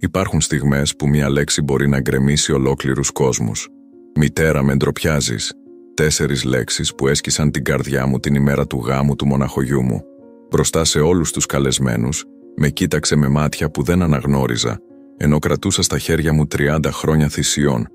Υπάρχουν στιγμές που μια λέξη μπορεί να γκρεμίσει ολόκληρους κόσμους. Μητέρα, με ντροπιάζεις. 4 λέξεις που έσκισαν την καρδιά μου την ημέρα του γάμου του μοναχογιού μου. Μπροστά σε όλους τους καλεσμένους, με κοίταξε με μάτια που δεν αναγνώριζα, ενώ κρατούσα στα χέρια μου 30 χρόνια θυσιών,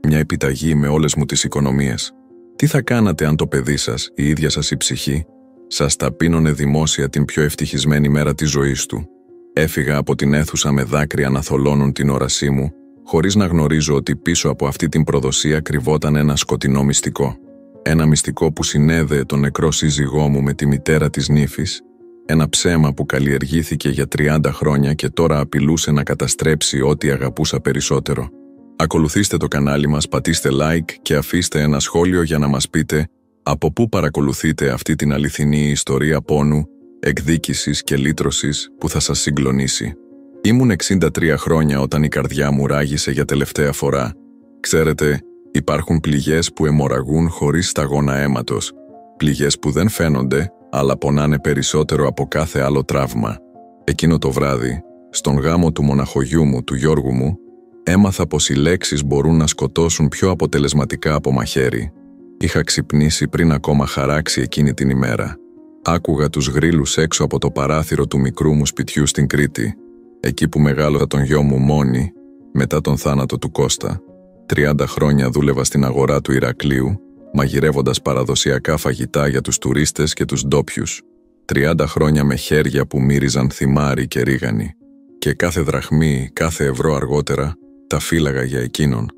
μια επιταγή με όλες μου τις οικονομίες. Τι θα κάνατε αν το παιδί σας, η ίδια σας η ψυχή, σας ταπείνωνε δημόσια την πιο ευτυχισμένη μέρα της ζωής του? Έφυγα από την αίθουσα με δάκρυα να θολώνουν την όρασή μου, χωρίς να γνωρίζω ότι πίσω από αυτή την προδοσία κρυβόταν ένα σκοτεινό μυστικό. Ένα μυστικό που συνέδεε τον νεκρό σύζυγό μου με τη μητέρα της νύφης, ένα ψέμα που καλλιεργήθηκε για 30 χρόνια και τώρα απειλούσε να καταστρέψει ό,τι αγαπούσα περισσότερο. Ακολουθήστε το κανάλι μας, πατήστε like και αφήστε ένα σχόλιο για να μας πείτε από πού παρακολουθείτε αυτή την αληθινή ιστορία πόνου, εκδίκησης και λύτρωσης που θα σας συγκλονίσει. Ήμουν 63 χρόνια όταν η καρδιά μου ράγισε για τελευταία φορά. Ξέρετε, υπάρχουν πληγές που αιμορραγούν χωρίς σταγόνα αίματος. Πληγές που δεν φαίνονται, αλλά πονάνε περισσότερο από κάθε άλλο τραύμα. Εκείνο το βράδυ, στον γάμο του μοναχογιού μου, του Γιώργου μου, έμαθα πως οι λέξεις μπορούν να σκοτώσουν πιο αποτελεσματικά από μαχαίρι. Είχα ξυπνήσει πριν ακόμα χαράξει εκείνη την ημέρα. Άκουγα τους γρύλους έξω από το παράθυρο του μικρού μου σπιτιού στην Κρήτη, εκεί που μεγάλωσα τον γιο μου μόνη, μετά τον θάνατο του Κώστα. 30 χρόνια δούλευα στην αγορά του Ηρακλείου, μαγειρεύοντας παραδοσιακά φαγητά για τους τουρίστες και τους ντόπιους. 30 χρόνια με χέρια που μύριζαν θυμάρι και ρίγανη. Και κάθε δραχμή, κάθε ευρώ αργότερα, τα φύλαγα για εκείνον.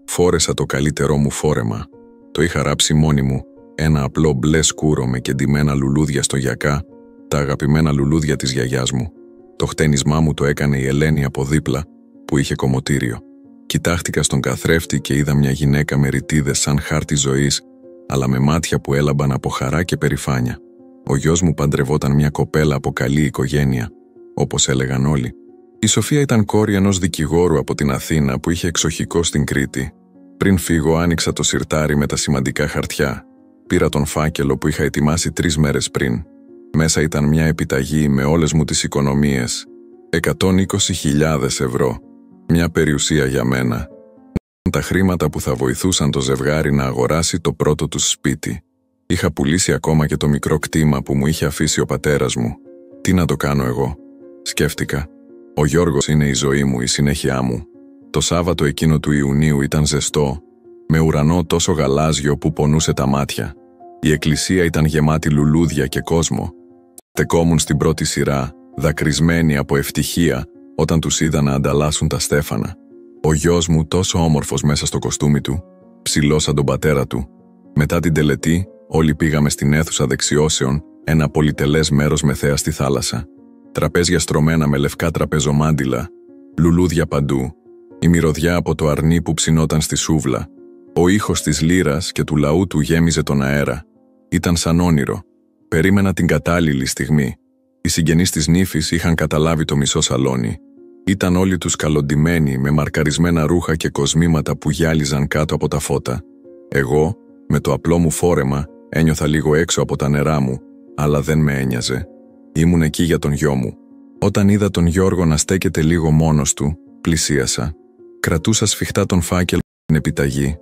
Φόρεσα το καλύτερό μου φόρεμα. Το είχα ράψει μόνη μου, ένα απλό μπλε σκούρο με κεντυμένα λουλούδια στο γιακά, τα αγαπημένα λουλούδια της γιαγιάς μου. Το χτένισμά μου το έκανε η Ελένη από δίπλα, που είχε κομμωτήριο. Κοιτάχτηκα στον καθρέφτη και είδα μια γυναίκα με ρητίδες σαν χάρτη ζωής, αλλά με μάτια που έλαμπαν από χαρά και περηφάνεια. Ο γιος μου παντρευόταν μια κοπέλα από καλή οικογένεια, όπως έλεγαν όλοι. Η Σοφία ήταν κόρη ενός δικηγόρου από την Αθήνα που είχε εξοχικό στην Κρήτη. Πριν φύγω, άνοιξα το σιρτάρι με τα σημαντικά χαρτιά. Πήρα τον φάκελο που είχα ετοιμάσει 3 μέρες πριν. Μέσα ήταν μια επιταγή με όλες μου τις οικονομίες. 120.000 ευρώ. Μια περιουσία για μένα. Τα χρήματα που θα βοηθούσαν το ζευγάρι να αγοράσει το πρώτο τους σπίτι. Είχα πουλήσει ακόμα και το μικρό κτήμα που μου είχε αφήσει ο πατέρας μου. Τι να το κάνω εγώ? Σκέφτηκα. Ο Γιώργος είναι η ζωή μου, η συνέχειά μου. Το Σάββατο εκείνο του Ιουνίου ήταν ζεστό, με ουρανό τόσο γαλάζιο που πονούσε τα μάτια. Η εκκλησία ήταν γεμάτη λουλούδια και κόσμο. Στεκόμουν στην πρώτη σειρά, δακρυσμένοι από ευτυχία, όταν τους είδα να ανταλλάσσουν τα στέφανα. Ο γιος μου τόσο όμορφος μέσα στο κοστούμι του, ψηλός σαν τον πατέρα του. Μετά την τελετή, όλοι πήγαμε στην αίθουσα δεξιώσεων, ένα πολυτελές μέρος με θέα στη θάλασσα. Τραπέζια στρωμένα με λευκά τραπεζομάντιλα, λουλούδια παντού, η μυρωδιά από το αρνί που ψινόταν στη σούβλα. Ο ήχος της λύρας και του λαού του γέμιζε τον αέρα. Ήταν σαν όνειρο. Περίμενα την κατάλληλη στιγμή. Οι συγγενείς της νύφης είχαν καταλάβει το μισό σαλόνι. Ήταν όλοι τους καλοντημένοι με μαρκαρισμένα ρούχα και κοσμήματα που γυάλιζαν κάτω από τα φώτα. Εγώ, με το απλό μου φόρεμα, ένιωθα λίγο έξω από τα νερά μου, αλλά δεν με ένοιαζε. Ήμουν εκεί για τον γιο μου. Όταν είδα τον Γιώργο να στέκεται λίγο μόνος του, πλησίασα. Κρατούσα σφιχτά τον φάκελο στην επιταγή.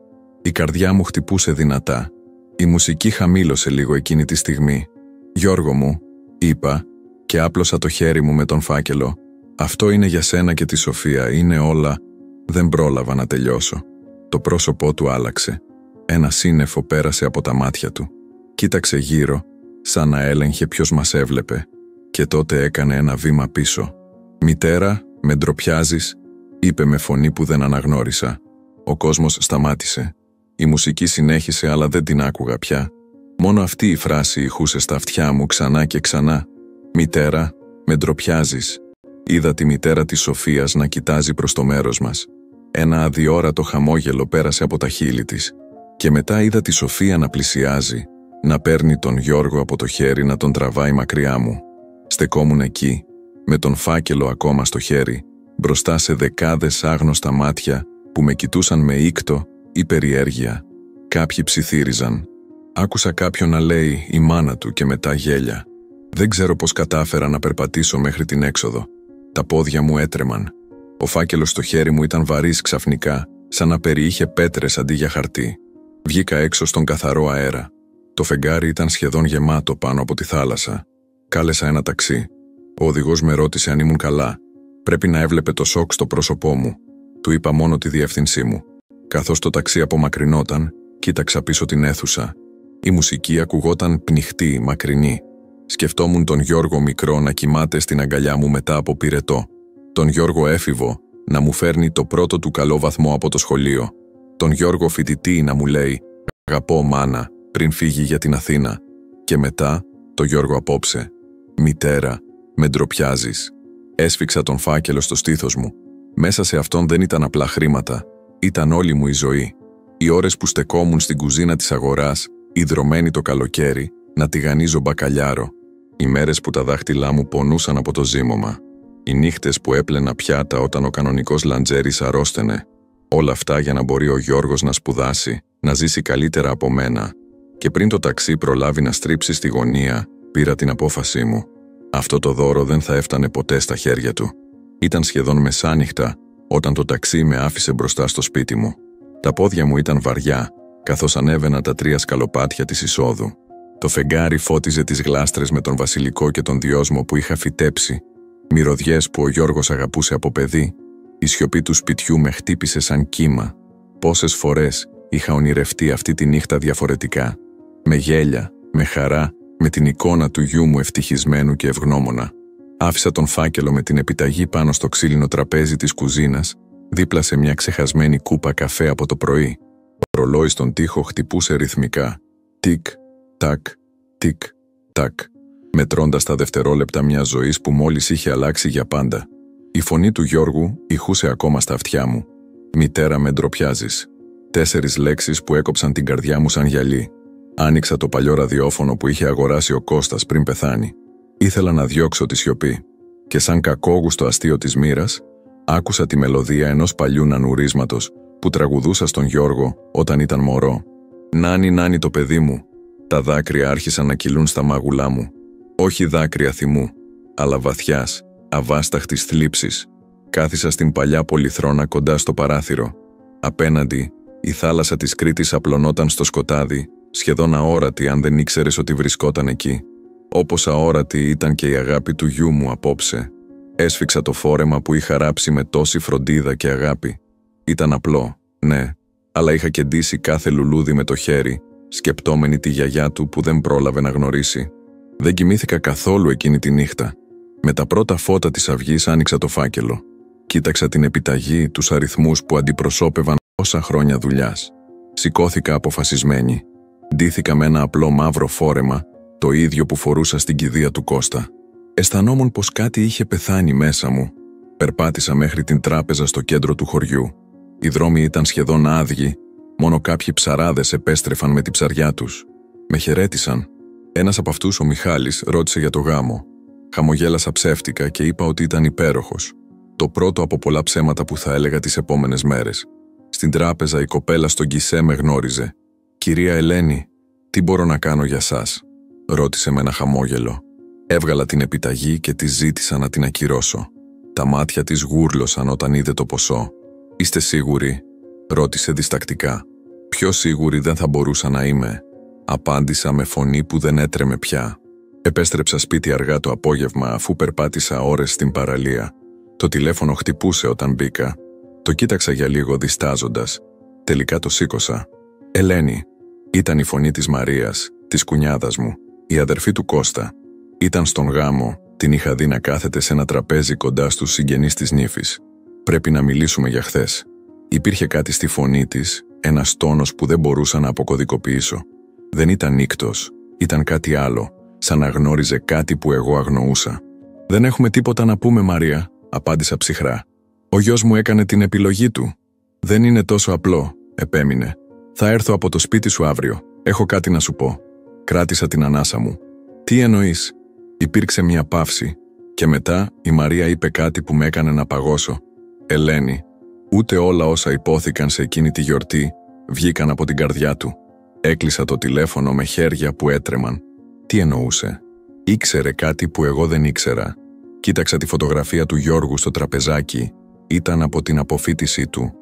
Η καρδιά μου χτυπούσε δυνατά. Η μουσική χαμήλωσε λίγο εκείνη τη στιγμή. «Γιώργο μου», είπα, και άπλωσα το χέρι μου με τον φάκελο. «Αυτό είναι για σένα και τη Σοφία, είναι όλα». Δεν πρόλαβα να τελειώσω. Το πρόσωπό του άλλαξε. Ένα σύννεφο πέρασε από τα μάτια του. Κοίταξε γύρω, σαν να έλεγχε ποιος μας έβλεπε. Και τότε έκανε ένα βήμα πίσω. «Μητέρα, με ντροπιάζεις», είπε με φωνή που δεν αναγνώρισα. Ο κόσμος σταμάτησε. Η μουσική συνέχισε, αλλά δεν την άκουγα πια. Μόνο αυτή η φράση ηχούσε στα αυτιά μου ξανά και ξανά. «Μητέρα, με ντροπιάζεις». Είδα τη μητέρα της Σοφίας να κοιτάζει προς το μέρος μας. Ένα αδιόρατο χαμόγελο πέρασε από τα χείλη της. Και μετά είδα τη Σοφία να πλησιάζει, να παίρνει τον Γιώργο από το χέρι να τον τραβάει μακριά μου. Στεκόμουν εκεί, με τον φάκελο ακόμα στο χέρι, μπροστά σε δεκάδες άγνωστα μάτια που με κοιτούσαν με ήκτο ή περιέργεια. Κάποιοι ψιθύριζαν. Άκουσα κάποιον να λέει «η μάνα του» και μετά γέλια. Δεν ξέρω πώς κατάφερα να περπατήσω μέχρι την έξοδο. Τα πόδια μου έτρεμαν. Ο φάκελος στο χέρι μου ήταν βαρύς ξαφνικά, σαν να περιείχε πέτρες αντί για χαρτί. Βγήκα έξω στον καθαρό αέρα. Το φεγγάρι ήταν σχεδόν γεμάτο πάνω από τη θάλασσα. Κάλεσα ένα ταξί. Ο οδηγός με ρώτησε αν ήμουν καλά. Πρέπει να έβλεπε το σοκ στο πρόσωπό μου. Του είπα μόνο τη διεύθυνσή μου. Καθώς το ταξί απομακρυνόταν, κοίταξα πίσω την αίθουσα. Η μουσική ακουγόταν πνιχτή, μακρινή. Σκεφτόμουν τον Γιώργο μικρό να κοιμάται στην αγκαλιά μου μετά από πυρετό. Τον Γιώργο έφηβο να μου φέρνει το πρώτο του καλό βαθμό από το σχολείο. Τον Γιώργο φοιτητή να μου λέει «Αγαπώ μάνα» πριν φύγει για την Αθήνα. Και μετά το Γιώργο απόψε. «Μητέρα, με ντροπιάζεις». Έσφιξα τον φάκελο στο στήθος μου. Μέσα σε αυτόν δεν ήταν απλά χρήματα. Ήταν όλη μου η ζωή. Οι ώρες που στεκόμουν στην κουζίνα της αγοράς, ιδρωμένη το καλοκαίρι, να τηγανίζω μπακαλιάρο. Οι μέρες που τα δάχτυλά μου πονούσαν από το ζύμωμα. Οι νύχτες που έπλαινα πιάτα όταν ο κανονικός Λαντζέρης αρρώστενε. Όλα αυτά για να μπορεί ο Γιώργος να σπουδάσει, να ζήσει καλύτερα από μένα. Και πριν το ταξί προλάβει να στρίψει στη γωνία, πήρα την απόφασή μου. Αυτό το δώρο δεν θα έφτανε ποτέ στα χέρια του. Ήταν σχεδόν μεσάνυχτα όταν το ταξί με άφησε μπροστά στο σπίτι μου. Τα πόδια μου ήταν βαριά, καθώς ανέβαινα τα 3 σκαλοπάτια της εισόδου. Το φεγγάρι φώτιζε τις γλάστρες με τον βασιλικό και τον διόσμο που είχα φυτέψει. Μυρωδιές που ο Γιώργος αγαπούσε από παιδί. Η σιωπή του σπιτιού με χτύπησε σαν κύμα. Πόσες φορές είχα ονειρευτεί αυτή τη νύχτα διαφορετικά. Με γέλια, με χαρά, με την εικόνα του γιού μου ευτυχισμένου και ευγνώμονα. Άφησα τον φάκελο με την επιταγή πάνω στο ξύλινο τραπέζι της κουζίνας, δίπλα σε μια ξεχασμένη κούπα καφέ από το πρωί. Το ρολόι στον τοίχο χτυπούσε ρυθμικά. Τικ, τακ, τικ, τακ, μετρώντας τα δευτερόλεπτα μιας ζωής που μόλις είχε αλλάξει για πάντα. Η φωνή του Γιώργου ηχούσε ακόμα στα αυτιά μου. «Μητέρα, με ντροπιάζεις». 4 λέξεις που έκοψαν την καρδιά μου σαν γυαλί. Άνοιξα το παλιό ραδιόφωνο που είχε αγοράσει ο Κώστας πριν πεθάνει. Ήθελα να διώξω τη σιωπή. Και σαν κακόγουστο αστείο της μοίρας, άκουσα τη μελωδία ενός παλιού νανουρίσματος που τραγουδούσα στον Γιώργο όταν ήταν μωρό. «Νάνι, νάνι το παιδί μου». Τα δάκρυα άρχισαν να κυλούν στα μάγουλά μου. Όχι δάκρυα θυμού, αλλά βαθιάς, αβάσταχτης θλίψης. Κάθισα στην παλιά πολυθρόνα κοντά στο παράθυρο. Απέναντι, η θάλασσα της Κρήτης απλωνόταν στο σκοτάδι, σχεδόν αόρατη αν δεν ήξερες ότι βρισκόταν εκεί. Όπως αόρατη ήταν και η αγάπη του γιού μου απόψε. Έσφιξα το φόρεμα που είχα ράψει με τόση φροντίδα και αγάπη. Ήταν απλό, ναι, αλλά είχα κεντήσει κάθε λουλούδι με το χέρι, σκεπτόμενη τη γιαγιά του που δεν πρόλαβε να γνωρίσει. Δεν κοιμήθηκα καθόλου εκείνη τη νύχτα. Με τα πρώτα φώτα της αυγής άνοιξα το φάκελο. Κοίταξα την επιταγή, τους αριθμούς που αντιπροσώπευαν όσα χρόνια δουλειάς. Σηκώθηκα αποφασισμένη. Ντύθηκα με ένα απλό μαύρο φόρεμα, το ίδιο που φορούσα στην κηδεία του Κώστα. Αισθανόμουν πως κάτι είχε πεθάνει μέσα μου. Περπάτησα μέχρι την τράπεζα στο κέντρο του χωριού. Οι δρόμοι ήταν σχεδόν άδειοι, μόνο κάποιοι ψαράδες επέστρεφαν με τη ψαριά τους. Με χαιρέτησαν. Ένας από αυτούς, ο Μιχάλης, ρώτησε για το γάμο. Χαμογέλασα ψεύτικα και είπα ότι ήταν υπέροχος. Το πρώτο από πολλά ψέματα που θα έλεγα τις επόμενες μέρες. Στην τράπεζα η κοπέλα στον γκισέ με γνώριζε. «Κυρία Ελένη, τι μπορώ να κάνω για σας?» ρώτησε με ένα χαμόγελο. Έβγαλα την επιταγή και της ζήτησα να την ακυρώσω. Τα μάτια της γούρλωσαν όταν είδε το ποσό. «Είστε σίγουροι?» ρώτησε διστακτικά. «Πιο σίγουρη δεν θα μπορούσα να είμαι», απάντησα με φωνή που δεν έτρεμε πια. Επέστρεψα σπίτι αργά το απόγευμα αφού περπάτησα ώρες στην παραλία. Το τηλέφωνο χτυπούσε όταν μπήκα. Το κοίταξα για λίγο διστάζοντας. Τελικά το σήκωσα. «Ελένη». Ήταν η φωνή της Μαρίας, της κουνιάδας μου, η αδερφή του Κώστα. Ήταν στον γάμο, την είχα δει να κάθεται σε ένα τραπέζι κοντά στους συγγενείς της νύφης. «Πρέπει να μιλήσουμε για χθες». Υπήρχε κάτι στη φωνή της, ένας τόνος που δεν μπορούσα να αποκωδικοποιήσω. Δεν ήταν νύκτος, ήταν κάτι άλλο, σαν να γνώριζε κάτι που εγώ αγνοούσα. «Δεν έχουμε τίποτα να πούμε, Μαρία», απάντησα ψυχρά. «Ο γιος μου έκανε την επιλογή του». «Δεν είναι τόσο απλό», επέμεινε. «Θα έρθω από το σπίτι σου αύριο. Έχω κάτι να σου πω». Κράτησα την ανάσα μου. «Τι εννοείς?» Υπήρξε μια παύση και μετά η Μαρία είπε κάτι που με έκανε να παγώσω. «Ελένη, ούτε όλα όσα υπόθηκαν σε εκείνη τη γιορτή βγήκαν από την καρδιά του». Έκλεισα το τηλέφωνο με χέρια που έτρεμαν. Τι εννοούσε? Ήξερε κάτι που εγώ δεν ήξερα. Κοίταξα τη φωτογραφία του Γιώργου στο τραπεζάκι. Ήταν από την αποφύτισή του.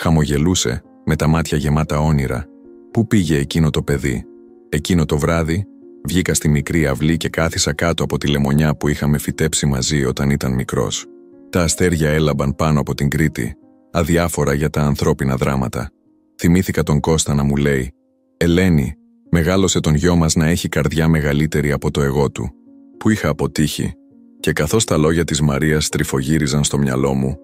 Χαμογελούσε, με τα μάτια γεμάτα όνειρα. Πού πήγε εκείνο το παιδί? Εκείνο το βράδυ, βγήκα στη μικρή αυλή και κάθισα κάτω από τη λεμονιά που είχαμε φυτέψει μαζί όταν ήταν μικρός. Τα αστέρια έλαμπαν πάνω από την Κρήτη, αδιάφορα για τα ανθρώπινα δράματα. Θυμήθηκα τον Κώστα να μου λέει: «Ελένη, μεγάλωσε τον γιο μας να έχει καρδιά μεγαλύτερη από το εγώ του». Που είχα αποτύχει. Και καθώς τα λόγια της Μαρίας τριφογύριζαν στο μυαλό μου,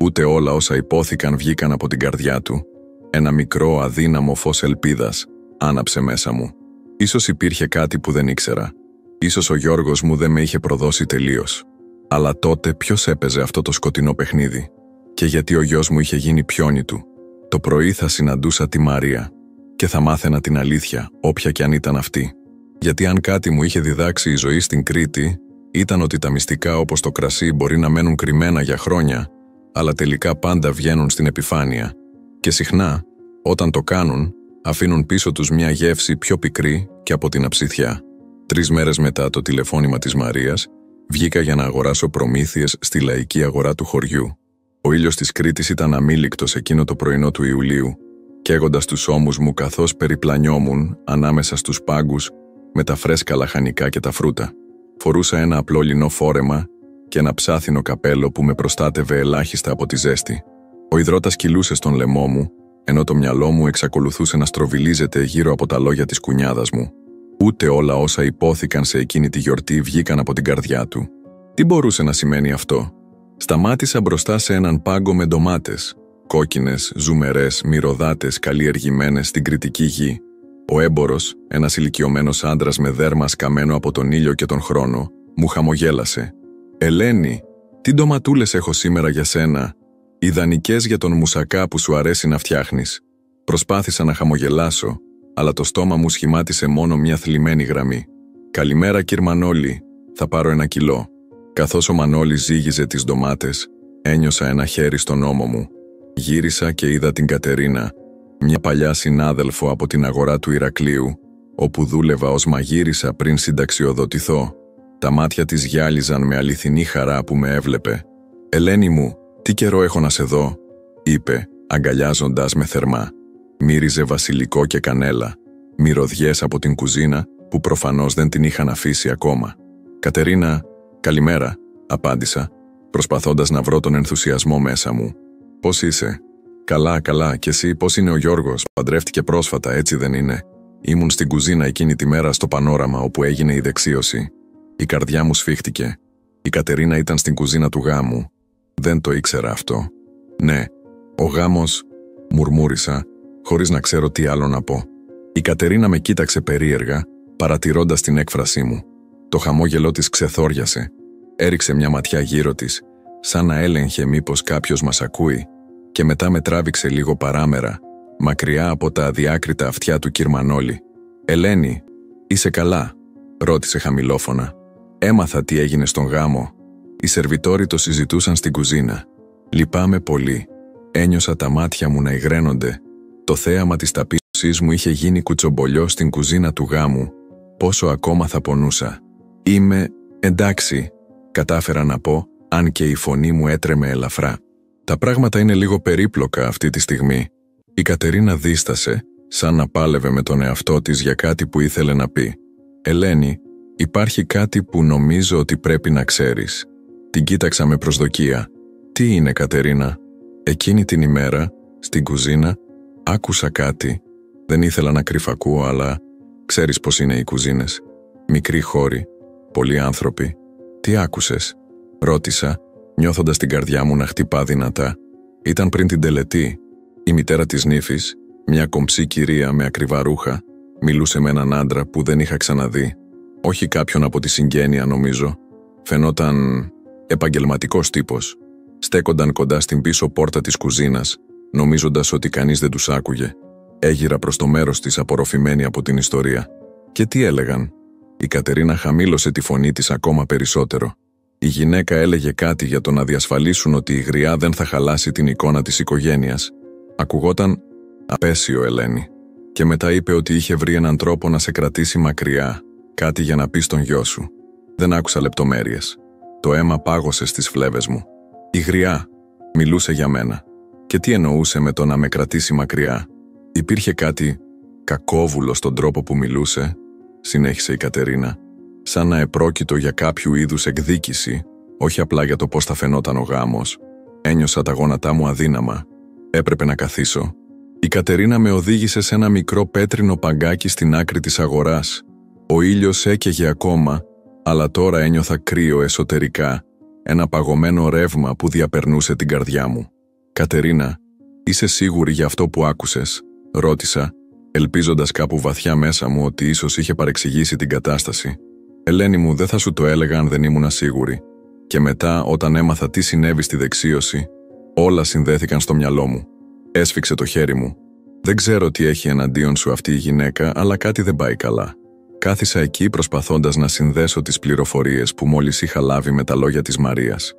ούτε όλα όσα υπόθηκαν βγήκαν από την καρδιά του. Ένα μικρό αδύναμο φως ελπίδας άναψε μέσα μου. Ίσως υπήρχε κάτι που δεν ήξερα. Ίσως ο Γιώργος μου δεν με είχε προδώσει τελείως. Αλλά τότε ποιος έπαιζε αυτό το σκοτεινό παιχνίδι? Και γιατί ο γιος μου είχε γίνει πιόνι του? Το πρωί θα συναντούσα τη Μαρία και θα μάθαινα την αλήθεια, όποια κι αν ήταν αυτή. Γιατί αν κάτι μου είχε διδάξει η ζωή στην Κρήτη, ήταν ότι τα μυστικά όπως το κρασί μπορεί να μένουν κρυμμένα για χρόνια, αλλά τελικά πάντα βγαίνουν στην επιφάνεια. Και συχνά, όταν το κάνουν, αφήνουν πίσω τους μια γεύση πιο πικρή και από την αψιθιά. 3 μέρες μετά το τηλεφώνημα της Μαρίας, βγήκα για να αγοράσω προμήθειες στη λαϊκή αγορά του χωριού. Ο ήλιος της Κρήτης ήταν αμήλικτος εκείνο το πρωινό του Ιουλίου, καίγοντας τους ώμους μου καθώς περιπλανιόμουν ανάμεσα στους πάγκους με τα φρέσκα λαχανικά και τα φρούτα. Φορούσα ένα απλό λινό φόρεμα και ένα ψάθινο καπέλο που με προστάτευε ελάχιστα από τη ζέστη. Ο υδρότας κυλούσε στον λαιμό μου, ενώ το μυαλό μου εξακολουθούσε να στροβιλίζεται γύρω από τα λόγια της κουνιάδας μου. Ούτε όλα όσα υπόθηκαν σε εκείνη τη γιορτή βγήκαν από την καρδιά του. Τι μπορούσε να σημαίνει αυτό? Σταμάτησα μπροστά σε έναν πάγκο με ντομάτες, κόκκινες, ζουμερές, μυρωδάτες, καλλιεργημένες στην κρητική γη. Ο έμπορος, ένας ηλικιωμένος άντρας με δέρμα σκαμμένο από τον ήλιο και τον χρόνο, μου χαμογέλασε. «Ελένη, τι ντοματούλες έχω σήμερα για σένα, ιδανικές για τον μουσακά που σου αρέσει να φτιάχνεις». Προσπάθησα να χαμογελάσω, αλλά το στόμα μου σχημάτισε μόνο μια θλιμμένη γραμμή. «Καλημέρα, κυρ Μανώλη, θα πάρω 1 κιλό». Καθώς ο Μανώλης ζύγιζε τις ντομάτες, ένιωσα ένα χέρι στον ώμο μου. Γύρισα και είδα την Κατερίνα, μια παλιά συνάδελφο από την αγορά του Ηρακλείου, όπου δούλευα ως μαγείρισα πριν συνταξιοδοτηθώ. Τα μάτια της γυάλιζαν με αληθινή χαρά που με έβλεπε. «Ελένη μου, τι καιρό έχω να σε δω», είπε, αγκαλιάζοντας με θερμά. Μύριζε βασιλικό και κανέλα, μυρωδιές από την κουζίνα που προφανώς δεν την είχαν αφήσει ακόμα. «Κατερίνα, καλημέρα», απάντησα, προσπαθώντας να βρω τον ενθουσιασμό μέσα μου. «Πώς είσαι?» «Καλά, καλά, και εσύ πώς είναι ο Γιώργος? Παντρεύτηκε πρόσφατα, έτσι δεν είναι?» Ήμουν στην κουζίνα εκείνη τη μέρα στο πανόραμα όπου έγινε η δεξίωση. Η καρδιά μου σφίχτηκε. Η Κατερίνα ήταν στην κουζίνα του γάμου. Δεν το ήξερα αυτό. «Ναι, ο γάμος», μουρμούρισα, χωρίς να ξέρω τι άλλο να πω. Η Κατερίνα με κοίταξε περίεργα, παρατηρώντας την έκφρασή μου. Το χαμόγελό της ξεθόριασε. Έριξε μια ματιά γύρω της, σαν να έλεγχε μήπως κάποιος μας ακούει, και μετά με τράβηξε λίγο παράμερα, μακριά από τα αδιάκριτα αυτιά του κυρ Μανώλη. «Ελένη, είσαι καλά?» ρώτησε χαμηλόφωνα. Έμαθα τι έγινε στον γάμο. Οι σερβιτόροι το συζητούσαν στην κουζίνα. Λυπάμαι πολύ. Ένιωσα τα μάτια μου να υγραίνονται. Το θέαμα της ταπείνωσής μου είχε γίνει κουτσομπολιό στην κουζίνα του γάμου. Πόσο ακόμα θα πονούσα. «Είμαι εντάξει», κατάφερα να πω, αν και η φωνή μου έτρεμε ελαφρά. «Τα πράγματα είναι λίγο περίπλοκα αυτή τη στιγμή». Η Κατερίνα δίστασε, σαν να πάλευε με τον εαυτό της για κάτι που ήθελε να πει. «Ελένη, υπάρχει κάτι που νομίζω ότι πρέπει να ξέρεις». Την κοίταξα με προσδοκία. «Τι είναι, Κατερίνα?» Εκείνη την ημέρα, στην κουζίνα, άκουσα κάτι. Δεν ήθελα να κρυφακούω, αλλά ξέρεις πώς είναι οι κουζίνες. Μικροί χώροι, πολλοί άνθρωποι. «Τι άκουσες?» ρώτησα, νιώθοντας την καρδιά μου να χτυπά δυνατά. Ήταν πριν την τελετή. Η μητέρα της νύφης, μια κομψή κυρία με ακριβά ρούχα, μιλούσε με έναν άντρα που δεν είχα ξαναδεί. Όχι κάποιον από τη συγγένεια, νομίζω. Φαινόταν επαγγελματικός τύπος. Στέκονταν κοντά στην πίσω πόρτα της κουζίνας, νομίζοντας ότι κανείς δεν τους άκουγε. Έγειρα προς το μέρος της απορροφημένη από την ιστορία. Και τι έλεγαν? Η Κατερίνα χαμήλωσε τη φωνή της ακόμα περισσότερο. Η γυναίκα έλεγε κάτι για το να διασφαλίσουν ότι η γριά δεν θα χαλάσει την εικόνα της οικογένειας. Ακουγόταν απέσιο, Ελένη. Και μετά είπε ότι είχε βρει έναν τρόπο να σε κρατήσει μακριά, κάτι για να πει στον γιο σου. Δεν άκουσα λεπτομέρειες. Το αίμα πάγωσε στις φλέβες μου. «Η γριά», Μιλούσε για μένα. Και τι εννοούσε με το να με κρατήσει μακριά? Υπήρχε κάτι κακόβουλο στον τρόπο που μιλούσε, συνέχισε η Κατερίνα, σαν να επρόκειτο για κάποιου είδους εκδίκηση, όχι απλά για το πώς θα φαινόταν ο γάμος. Ένιωσα τα γόνατά μου αδύναμα. Έπρεπε να καθίσω. Η Κατερίνα με οδήγησε σε ένα μικρό πέτρινο παγκάκι στην άκρη της αγοράς. Ο ήλιος έκαιγε ακόμα, αλλά τώρα ένιωθα κρύο εσωτερικά, ένα παγωμένο ρεύμα που διαπερνούσε την καρδιά μου. «Κατερίνα, είσαι σίγουρη για αυτό που άκουσες?» ρώτησα, ελπίζοντας κάπου βαθιά μέσα μου ότι ίσως είχε παρεξηγήσει την κατάσταση. «Ελένη μου, δεν θα σου το έλεγα αν δεν ήμουν σίγουρη. Και μετά, όταν έμαθα τι συνέβη στη δεξίωση, όλα συνδέθηκαν στο μυαλό μου». Έσφιξε το χέρι μου. «Δεν ξέρω τι έχει εναντίον σου αυτή η γυναίκα, αλλά κάτι δεν πάει καλά». Κάθισα εκεί προσπαθώντας να συνδέσω τις πληροφορίες που μόλις είχα λάβει με τα λόγια της Μαρίας.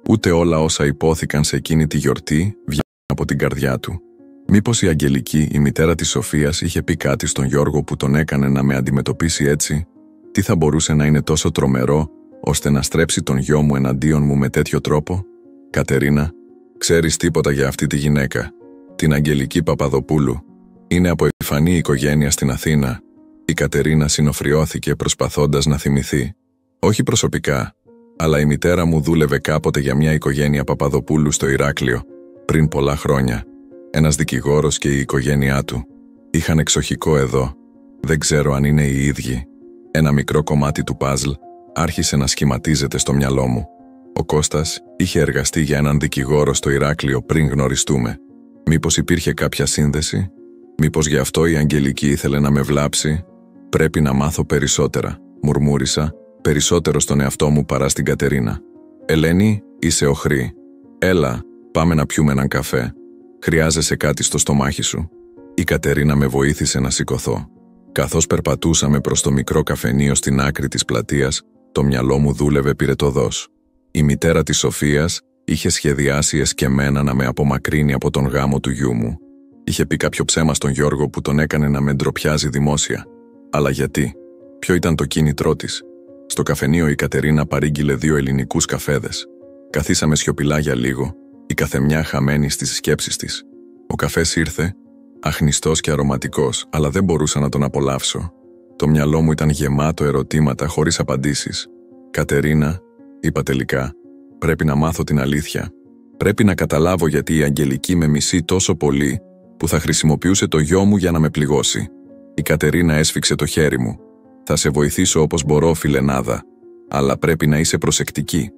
Ούτε όλα όσα υπόθηκαν σε εκείνη τη γιορτή βγαίνουν από την καρδιά του. Μήπως η Αγγελική, η μητέρα της Σοφίας, είχε πει κάτι στον Γιώργο που τον έκανε να με αντιμετωπίσει έτσι? Τι θα μπορούσε να είναι τόσο τρομερό, ώστε να στρέψει τον γιο μου εναντίον μου με τέτοιο τρόπο? «Κατερίνα, ξέρεις τίποτα για αυτή τη γυναίκα, την Αγγελική Παπαδοπούλου? Είναι από επιφανή οικογένεια στην Αθήνα». Η Κατερίνα συνοφριώθηκε προσπαθώντας να θυμηθεί. «Όχι προσωπικά, αλλά η μητέρα μου δούλευε κάποτε για μια οικογένεια Παπαδοπούλου στο Ηράκλειο, πριν πολλά χρόνια. Ένας δικηγόρος και η οικογένειά του. Είχαν εξοχικό εδώ. Δεν ξέρω αν είναι οι ίδιοι». Ένα μικρό κομμάτι του παζλ άρχισε να σχηματίζεται στο μυαλό μου. Ο Κώστας είχε εργαστεί για έναν δικηγόρο στο Ηράκλειο πριν γνωριστούμε. Μήπως υπήρχε κάποια σύνδεση? Μήπως γι' αυτό η Αγγελική ήθελε να με βλάψει? «Πρέπει να μάθω περισσότερα», μουρμούρισα, περισσότερο στον εαυτό μου παρά στην Κατερίνα. «Ελένη, είσαι οχρή. Έλα, πάμε να πιούμε έναν καφέ. Χρειάζεσαι κάτι στο στομάχι σου?» Η Κατερίνα με βοήθησε να σηκωθώ. Καθώς περπατούσαμε προς το μικρό καφενείο στην άκρη της πλατείας, το μυαλό μου δούλευε πυρετωδώς. Η μητέρα της Σοφίας είχε σχεδιάσει εσκεμμένα να με απομακρύνει από τον γάμο του γιού μου. Είχε πει κάποιο ψέμα στον Γιώργο που τον έκανε να με ντροπιάζει δημόσια. Αλλά γιατί? Ποιο ήταν το κίνητρό της? Στο καφενείο η Κατερίνα παρήγγειλε 2 ελληνικούς καφέδες. Καθίσαμε σιωπηλά για λίγο, η καθεμιά χαμένη στις σκέψεις της. Ο καφές ήρθε, αχνιστός και αρωματικός, αλλά δεν μπορούσα να τον απολαύσω. Το μυαλό μου ήταν γεμάτο ερωτήματα χωρίς απαντήσεις. «Κατερίνα», είπα τελικά, «πρέπει να μάθω την αλήθεια. Πρέπει να καταλάβω γιατί η Αγγελική με μισεί τόσο πολύ που θα χρησιμοποιούσε το γιο μου για να με πληγώσει». Η Κατερίνα έσφιξε το χέρι μου. «Θα σε βοηθήσω όπως μπορώ, φιλενάδα. Αλλά πρέπει να είσαι προσεκτική.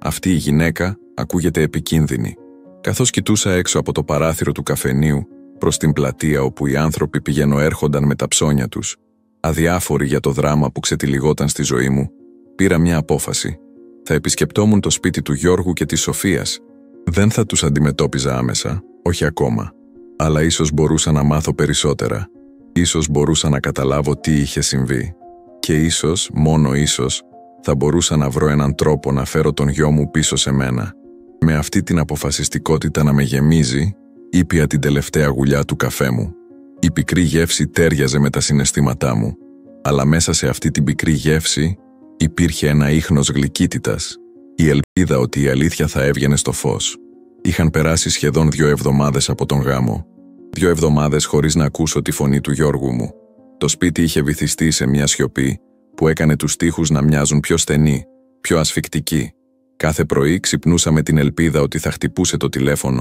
Αυτή η γυναίκα ακούγεται επικίνδυνη». Καθώς κοιτούσα έξω από το παράθυρο του καφενείου προς την πλατεία όπου οι άνθρωποι πηγαινοέρχονταν με τα ψώνια τους, αδιάφοροι για το δράμα που ξετυλιγόταν στη ζωή μου, πήρα μια απόφαση. Θα επισκεπτόμουν το σπίτι του Γιώργου και της Σοφίας. Δεν θα τους αντιμετώπιζα άμεσα, όχι ακόμα. Αλλά ίσως μπορούσα να μάθω περισσότερα. Ίσως μπορούσα να καταλάβω τι είχε συμβεί. Και ίσως, μόνο ίσως, θα μπορούσα να βρω έναν τρόπο να φέρω τον γιο μου πίσω σε μένα. Με αυτή την αποφασιστικότητα να με γεμίζει, ήπια την τελευταία γουλιά του καφέ μου. Η πικρή γεύση τέριαζε με τα συναισθήματά μου, αλλά μέσα σε αυτή την πικρή γεύση υπήρχε ένα ίχνος γλυκύτητας, η ελπίδα ότι η αλήθεια θα έβγαινε στο φως. Είχαν περάσει σχεδόν 2 εβδομάδες από τον γάμο. 2 εβδομάδες χωρίς να ακούσω τη φωνή του Γιώργου μου. Το σπίτι είχε βυθιστεί σε μια σιωπή που έκανε τους τοίχους να μοιάζουν πιο στενοί, πιο ασφικτικοί. Κάθε πρωί ξυπνούσα με την ελπίδα ότι θα χτυπούσε το τηλέφωνο,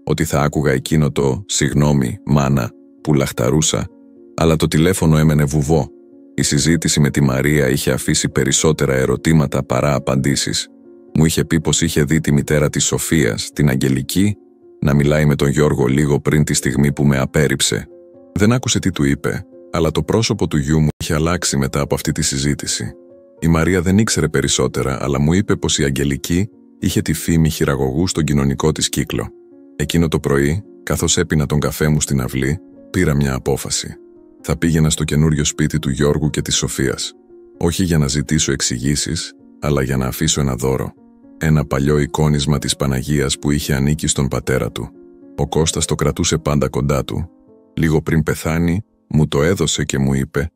ότι θα άκουγα εκείνο το «Συγγνώμη, μάνα», που λαχταρούσα, αλλά το τηλέφωνο έμενε βουβό. Η συζήτηση με τη Μαρία είχε αφήσει περισσότερα ερωτήματα παρά απαντήσεις. Μου είχε πει πως είχε δει τη μητέρα της Σοφίας, την Αγγελική, να μιλάει με τον Γιώργο λίγο πριν τη στιγμή που με απέρριψε. Δεν άκουσε τι του είπε, αλλά το πρόσωπο του γιού μου είχε αλλάξει μετά από αυτή τη συζήτηση. Η Μαρία δεν ήξερε περισσότερα, αλλά μου είπε πως η Αγγελική είχε τη φήμη χειραγωγού στον κοινωνικό της κύκλο. Εκείνο το πρωί, καθώς έπινα τον καφέ μου στην αυλή, πήρα μια απόφαση. Θα πήγαινα στο καινούριο σπίτι του Γιώργου και της Σοφίας. Όχι για να ζητήσω εξηγήσεις, αλλά για να αφήσω ένα δώρο. Ένα παλιό εικόνισμα της Παναγίας που είχε ανήκει στον πατέρα του. Ο Κώστας το κρατούσε πάντα κοντά του. Λίγο πριν πεθάνει, μου το έδωσε και μου είπε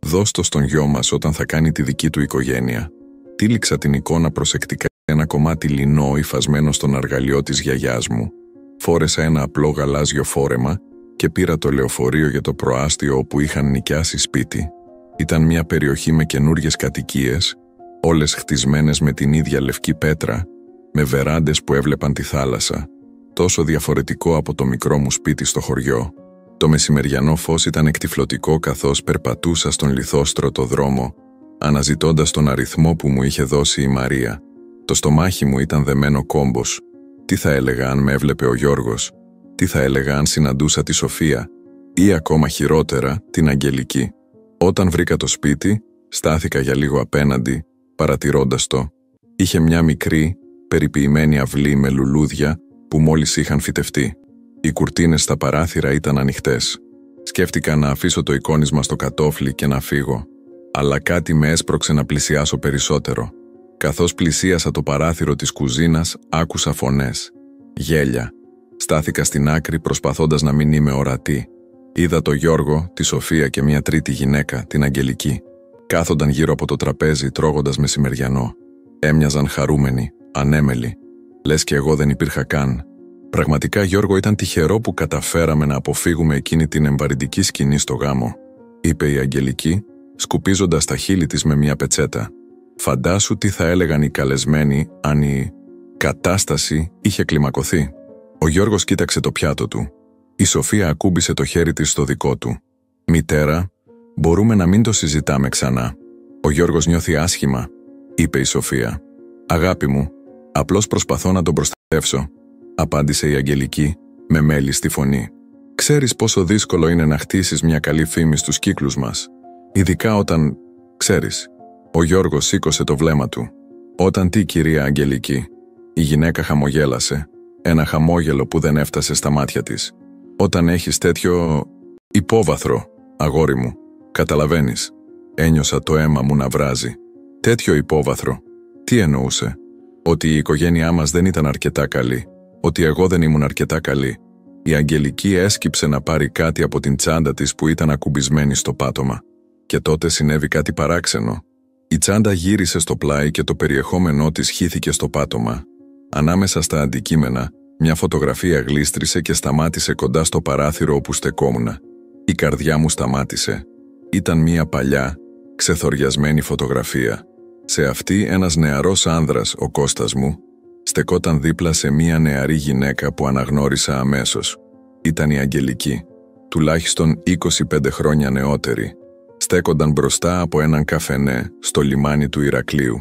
«Δώσ' το στον γιο μας όταν θα κάνει τη δική του οικογένεια». Τύλιξα την εικόνα προσεκτικά ένα κομμάτι λινό υφασμένο στον αργαλειό της γιαγιάς μου. Φόρεσα ένα απλό γαλάζιο φόρεμα και πήρα το λεωφορείο για το προάστιο όπου είχαν νοικιάσει σπίτι. Ήταν μια περιοχή με καινούριες κατοικίες, όλες χτισμένες με την ίδια λευκή πέτρα, με βεράντες που έβλεπαν τη θάλασσα. Τόσο διαφορετικό από το μικρό μου σπίτι στο χωριό. Το μεσημεριανό φως ήταν εκτυφλωτικό καθώς περπατούσα στον λιθόστρωτο δρόμο, αναζητώντας τον αριθμό που μου είχε δώσει η Μαρία. Το στομάχι μου ήταν δεμένο κόμπος. Τι θα έλεγα αν με έβλεπε ο Γιώργος, τι θα έλεγα αν συναντούσα τη Σοφία ή ακόμα χειρότερα την Αγγελική. Όταν βρήκα το σπίτι, στάθηκα για λίγο απέναντι, παρατηρώντας το. Είχε μια μικρή, περιποιημένη αυλή με λουλούδια που μόλις είχαν φυτευτεί. Οι κουρτίνες στα παράθυρα ήταν ανοιχτές. Σκέφτηκα να αφήσω το εικόνισμα στο κατόφλι και να φύγω, αλλά κάτι με έσπρωξε να πλησιάσω περισσότερο. Καθώς πλησίασα το παράθυρο της κουζίνας, άκουσα φωνές. Γέλια. Στάθηκα στην άκρη προσπαθώντας να μην είμαι ορατή. Είδα το Γιώργο, τη Σοφία και μια τρίτη γυναίκα, την Αγγελική. Κάθονταν γύρω από το τραπέζι τρώγοντας μεσημεριανό. Έμοιαζαν χαρούμενοι, ανέμελοι. Λες και εγώ δεν υπήρχα καν. Πραγματικά, Γιώργο, ήταν τυχερό που καταφέραμε να αποφύγουμε εκείνη την εμβαρυντική σκηνή στο γάμο, είπε η Αγγελική, σκουπίζοντας τα χείλη της με μια πετσέτα. Φαντάσου τι θα έλεγαν οι καλεσμένοι αν η κατάσταση είχε κλιμακωθεί. Ο Γιώργος κοίταξε το πιάτο του. Η Σοφία ακούμπησε το χέρι της στο δικό του. «Μητέρα, μπορούμε να μην το συζητάμε ξανά. Ο Γιώργος νιώθει άσχημα», είπε η Σοφία. «Αγάπη μου, απλώς προσπαθώ να τον προστατεύσω», απάντησε η Αγγελική με μέλη στη φωνή. «Ξέρεις πόσο δύσκολο είναι να χτίσεις μια καλή φήμη στους κύκλους μας, ειδικά όταν, ξέρεις». Ο Γιώργος σήκωσε το βλέμμα του. «Όταν τι, κυρία Αγγελική?» Η γυναίκα χαμογέλασε, ένα χαμόγελο που δεν έφτασε στα μάτια της. «Όταν έχεις τέτοιο υπόβαθρο, αγόρι μου, καταλαβαίνεις». Ένιωσα το αίμα μου να βράζει. «Τέτοιο υπόβαθρο». Τι εννοούσε? Ότι η οικογένειά μας δεν ήταν αρκετά καλή, ότι εγώ δεν ήμουν αρκετά καλή. Η Αγγελική έσκυψε να πάρει κάτι από την τσάντα της που ήταν ακουμπισμένη στο πάτωμα. Και τότε συνέβη κάτι παράξενο. Η τσάντα γύρισε στο πλάι και το περιεχόμενό της χύθηκε στο πάτωμα. Ανάμεσα στα αντικείμενα, μια φωτογραφία γλίστρισε και σταμάτησε κοντά στο παράθυρο όπου στεκόμουνα. Η καρδιά μου σταμάτησε. Ήταν μια παλιά, ξεθοριασμένη φωτογραφία. Σε αυτή ένας νεαρός άνδρας, ο Κώστας μου, στεκόταν δίπλα σε μια νεαρή γυναίκα που αναγνώρισα αμέσως. Ήταν η Αγγελική, τουλάχιστον 25 χρόνια νεότερη. Στέκονταν μπροστά από έναν καφενέ στο λιμάνι του Ηρακλείου.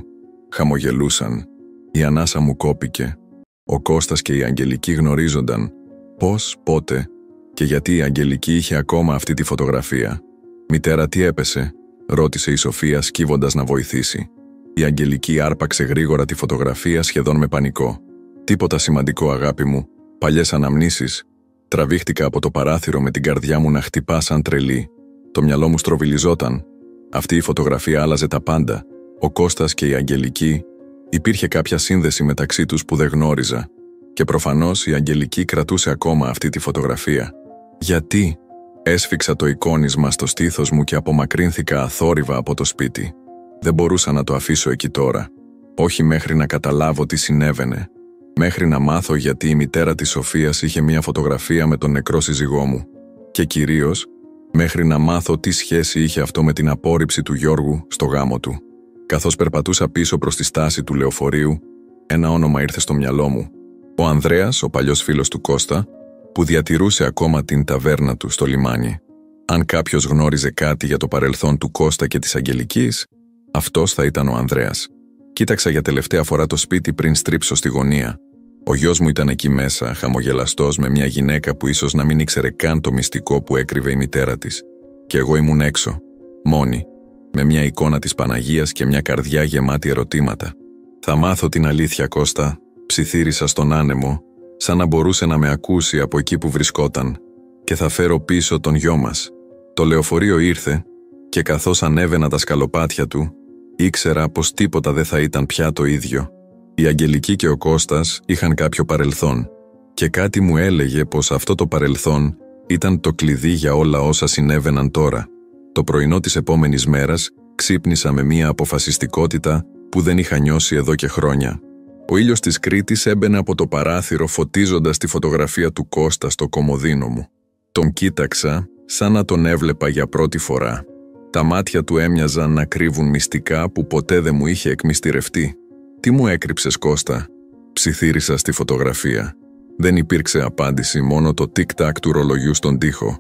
Χαμογελούσαν. Η ανάσα μου κόπηκε. Ο Κώστας και η Αγγελική γνωρίζονταν. Πώς, πότε και γιατί η Αγγελική είχε ακόμα αυτή τη φωτογραφία. «Μητέρα, τι έπεσε?» ρώτησε η Σοφία σκύβοντας να βοηθήσει. Η Αγγελική άρπαξε γρήγορα τη φωτογραφία σχεδόν με πανικό. «Τίποτα σημαντικό, αγάπη μου. Παλιές αναμνήσεις». Τραβήχτηκα από το παράθυρο με την καρδιά μου να χτυπά σαν τρελή. Το μυαλό μου στροβιλιζόταν. Αυτή η φωτογραφία άλλαζε τα πάντα. Ο Κώστας και η Αγγελική, υπήρχε κάποια σύνδεση μεταξύ τους που δεν γνώριζα. Και προφανώς η Αγγελική κρατούσε ακόμα αυτή τη φωτογραφία. Γιατί? Έσφιξα το εικόνισμα στο στήθος μου και απομακρύνθηκα αθόρυβα από το σπίτι. Δεν μπορούσα να το αφήσω εκεί τώρα. Όχι μέχρι να καταλάβω τι συνέβαινε. Μέχρι να μάθω γιατί η μητέρα της Σοφίας είχε μια φωτογραφία με τον νεκρό σύζυγό μου. Και κυρίως, μέχρι να μάθω τι σχέση είχε αυτό με την απόρριψη του Γιώργου στο γάμο του. Καθώς περπατούσα πίσω προς τη στάση του λεωφορείου, ένα όνομα ήρθε στο μυαλό μου. Ο Ανδρέας, ο παλιός φίλος του Κώστα, που διατηρούσε ακόμα την ταβέρνα του στο λιμάνι. Αν κάποιος γνώριζε κάτι για το παρελθόν του Κώστα και της Αγγελικής, αυτός θα ήταν ο Ανδρέας. Κοίταξα για τελευταία φορά το σπίτι πριν στρίψω στη γωνία. Ο γιος μου ήταν εκεί μέσα, χαμογελαστός με μια γυναίκα που ίσως να μην ήξερε καν το μυστικό που έκρυβε η μητέρα της. Και εγώ ήμουν έξω, μόνη, με μια εικόνα της Παναγίας και μια καρδιά γεμάτη ερωτήματα. «Θα μάθω την αλήθεια, Κώστα», ψιθύρισα στον άνεμο, σαν να μπορούσε να με ακούσει από εκεί που βρισκόταν, «και θα φέρω πίσω τον γιο μας». Το λεωφορείο ήρθε και καθώς ανέβαινα τα σκαλοπάτια του, ήξερα πως τίποτα δεν θα ήταν πια το ίδιο. Η Αγγελική και ο Κώστας είχαν κάποιο παρελθόν και κάτι μου έλεγε πως αυτό το παρελθόν ήταν το κλειδί για όλα όσα συνέβαιναν τώρα. Το πρωινό της επόμενης μέρας ξύπνησα με μια αποφασιστικότητα που δεν είχα νιώσει εδώ και χρόνια. Ο ήλιος της Κρήτης έμπαινε από το παράθυρο φωτίζοντας τη φωτογραφία του Κώστα στο κομοδίνο μου. Τον κοίταξα σαν να τον έβλεπα για πρώτη φορά. Τα μάτια του έμοιαζαν να κρύβουν μυστικά που ποτέ δεν μου είχε εκμυστηρευτεί. «Τι μου έκρυψες, Κώστα?» ψιθύρισα στη φωτογραφία. Δεν υπήρξε απάντηση, μόνο το τικ-τακ του ρολογιού στον τοίχο.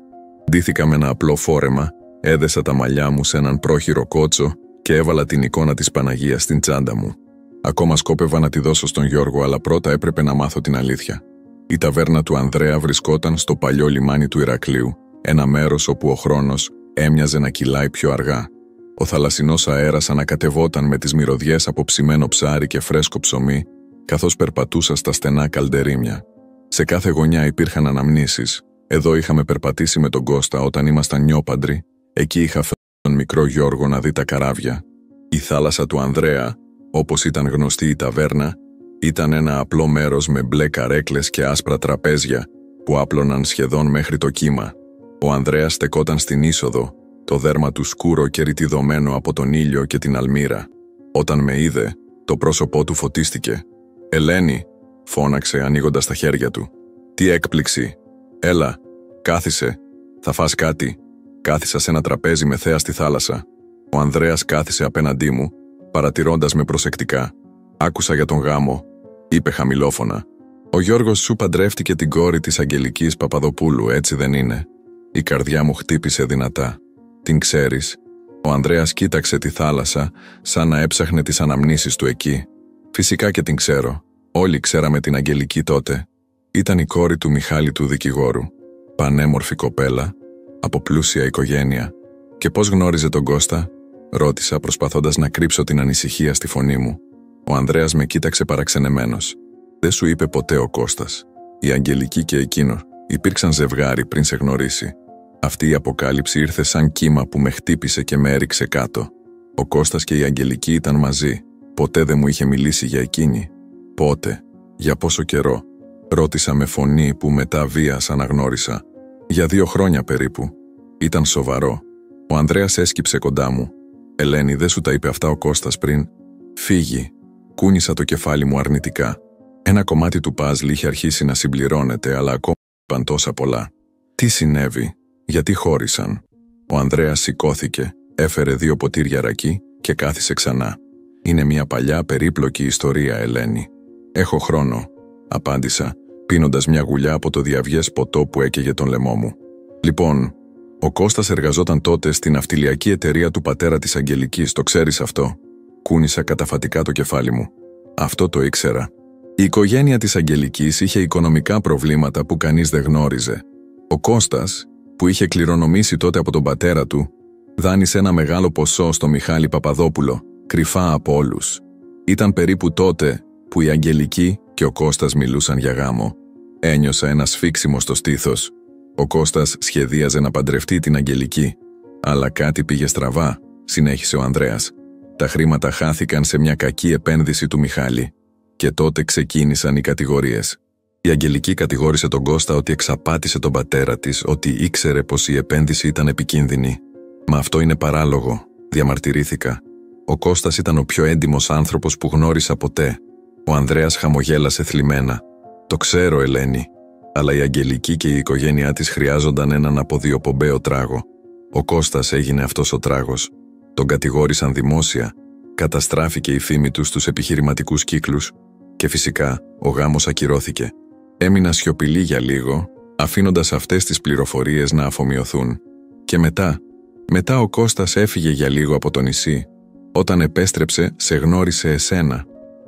Ντύθηκα με ένα απλό φόρεμα, έδεσα τα μαλλιά μου σε έναν πρόχειρο κότσο και έβαλα την εικόνα της Παναγίας στην τσάντα μου. Ακόμα σκόπευα να τη δώσω στον Γιώργο, αλλά πρώτα έπρεπε να μάθω την αλήθεια. Η ταβέρνα του Ανδρέα βρισκόταν στο παλιό λιμάνι του Ηρακλείου, ένα μέρος όπου ο χρόνος έμοιαζε να κυλάει πιο αργά. Ο θαλασσινός αέρας ανακατευόταν με τις μυρωδιές από ψημένο ψάρι και φρέσκο ψωμί, καθώς περπατούσα στα στενά καλντερίμια. Σε κάθε γωνιά υπήρχαν αναμνήσεις. Εδώ είχαμε περπατήσει με τον Κώστα όταν ήμασταν νιόπαντροι, εκεί είχα φέρει τον μικρό Γιώργο να δει τα καράβια. Η θάλασσα του Ανδρέα, όπως ήταν γνωστή η ταβέρνα, ήταν ένα απλό μέρος με μπλε καρέκλες και άσπρα τραπέζια που άπλωναν σχεδόν μέχρι το κύμα. Ο Ανδρέας στεκόταν στην είσοδο, το δέρμα του σκούρο και ρητιδωμένο από τον ήλιο και την αλμύρα. Όταν με είδε, το πρόσωπό του φωτίστηκε. «Ελένη», φώναξε ανοίγοντας τα χέρια του. «Τι έκπληξη! Έλα, κάθισε. Θα φας κάτι?» Κάθισα σε ένα τραπέζι με θέα στη θάλασσα. Ο Ανδρέας κάθισε απέναντί μου, παρατηρώντας με προσεκτικά. «Άκουσα για τον γάμο», είπε χαμηλόφωνα. «Ο Γιώργος σου παντρεύτηκε την κόρη της Αγγελικής Παπαδοπούλου, έτσι δεν είναι?» Η καρδιά μου χτύπησε δυνατά. «Την ξέρεις?» Ο Ανδρέας κοίταξε τη θάλασσα, σαν να έψαχνε τις αναμνήσεις του εκεί. «Φυσικά και την ξέρω. Όλοι ξέραμε την Αγγελική τότε. Ήταν η κόρη του Μιχάλη του δικηγόρου. Πανέμορφη κοπέλα, από πλούσια οικογένεια. Και πώς γνώριζε τον Κώστα?» ρώτησα, προσπαθώντας να κρύψω την ανησυχία στη φωνή μου. Ο Ανδρέας με κοίταξε παραξενεμένος. «Δεν σου είπε ποτέ ο Κώστας? Η Αγγελική και εκείνο υπήρξαν ζευγάρι πριν σε γνωρίσει. Αυτή η αποκάλυψη ήρθε σαν κύμα που με χτύπησε και με έριξε κάτω. Ο Κώστας και η Αγγελική ήταν μαζί. Ποτέ δεν μου είχε μιλήσει για εκείνη». «Πότε? Για πόσο καιρό?» ρώτησα με φωνή που μετά βίας αναγνώρισα. «Για 2 χρόνια περίπου». Ήταν σοβαρό. Ο Ανδρέας έσκυψε κοντά μου. «Ελένη, δεν σου τα είπε αυτά ο Κώστας πριν?» «Φύγει». Κούνησα το κεφάλι μου αρνητικά. Ένα κομμάτι του παζλ είχε αρχίσει να συμπληρώνεται, αλλά ακόμα είπαν τόσα πολλά. «Τι συνέβη? Γιατί χώρισαν?» Ο Ανδρέας σηκώθηκε, έφερε 2 ποτήρια ρακί και κάθισε ξανά. «Είναι μια παλιά περίπλοκη ιστορία, Ελένη». «Έχω χρόνο», απάντησα, πίνοντας μια γουλιά από το διαυγές ποτό που έκαιγε τον λαιμό μου. «Λοιπόν, ο Κώστας εργαζόταν τότε στην ναυτιλιακή εταιρεία του πατέρα της Αγγελικής, το ξέρεις αυτό?» Κούνησα καταφατικά το κεφάλι μου. «Αυτό το ήξερα». Η οικογένεια της Αγγελικής είχε οικονομικά προβλήματα που κανείς δεν γνώριζε. Ο Κώστας, που είχε κληρονομήσει τότε από τον πατέρα του, δάνεισε ένα μεγάλο ποσό στο Μιχάλη Παπαδόπουλο, κρυφά από όλους. Ήταν περίπου τότε που η Αγγελική και ο Κώστας μιλούσαν για γάμο. Ένιωσα ένα σφίξιμο στο στήθος. Ο Κώστας σχεδίαζε να παντρευτεί την Αγγελική. Αλλά κάτι πήγε στραβά, συνέχισε ο Ανδρέας. Τα χρήματα χάθηκαν σε μια κακή επένδυση του Μιχάλη. Και τότε ξεκίνησαν οι κατηγορίες. Η Αγγελική κατηγόρησε τον Κώστα ότι εξαπάτησε τον πατέρα της, ότι ήξερε πως η επένδυση ήταν επικίνδυνη. «Μα αυτό είναι παράλογο», διαμαρτυρήθηκα. «Ο Κώστας ήταν ο πιο έντιμος άνθρωπος που γνώρισα ποτέ». Ο Ανδρέας χαμογέλασε θλιμμένα. «Το ξέρω, Ελένη, αλλά η Αγγελική και η οικογένειά της χρειάζονταν έναν αποδιοπομπαίο τράγο. Ο Κώστας έγινε αυτός ο τράγος. Τον κατηγόρησαν δημόσια, καταστράφηκε η φήμη του στους επιχειρηματικούς κύκλους και φυσικά ο γάμος ακυρώθηκε. Έμεινα σιωπηλή για λίγο, αφήνοντας αυτές τις πληροφορίες να αφομοιωθούν. Και μετά ο Κώστας έφυγε για λίγο από το νησί. Όταν επέστρεψε, σε γνώρισε εσένα».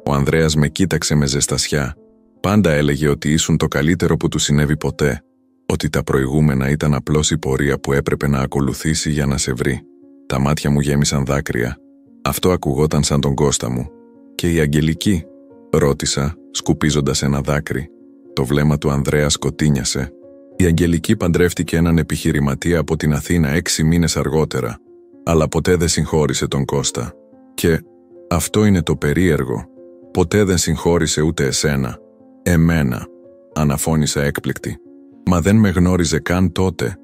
Ο Ανδρέας με κοίταξε με ζεστασιά. Πάντα έλεγε ότι ήσουν το καλύτερο που του συνέβη ποτέ, ότι τα προηγούμενα ήταν απλώς η πορεία που έπρεπε να ακολουθήσει για να σε βρει. Τα μάτια μου γέμισαν δάκρυα. Αυτό ακουγόταν σαν τον Κώστα μου. «Και η Αγγελική?» ρώτησα, σκουπίζοντας ένα δάκρυ. Το βλέμμα του Ανδρέα σκοτίνιασε. «Η Αγγελική παντρεύτηκε έναν επιχειρηματία από την Αθήνα 6 μήνες αργότερα, αλλά ποτέ δεν συγχώρησε τον Κώστα. Και αυτό είναι το περίεργο. Ποτέ δεν συγχώρησε ούτε εσένα». «Εμένα», αναφώνησα έκπληκτη. «Μα δεν με γνώριζε καν τότε».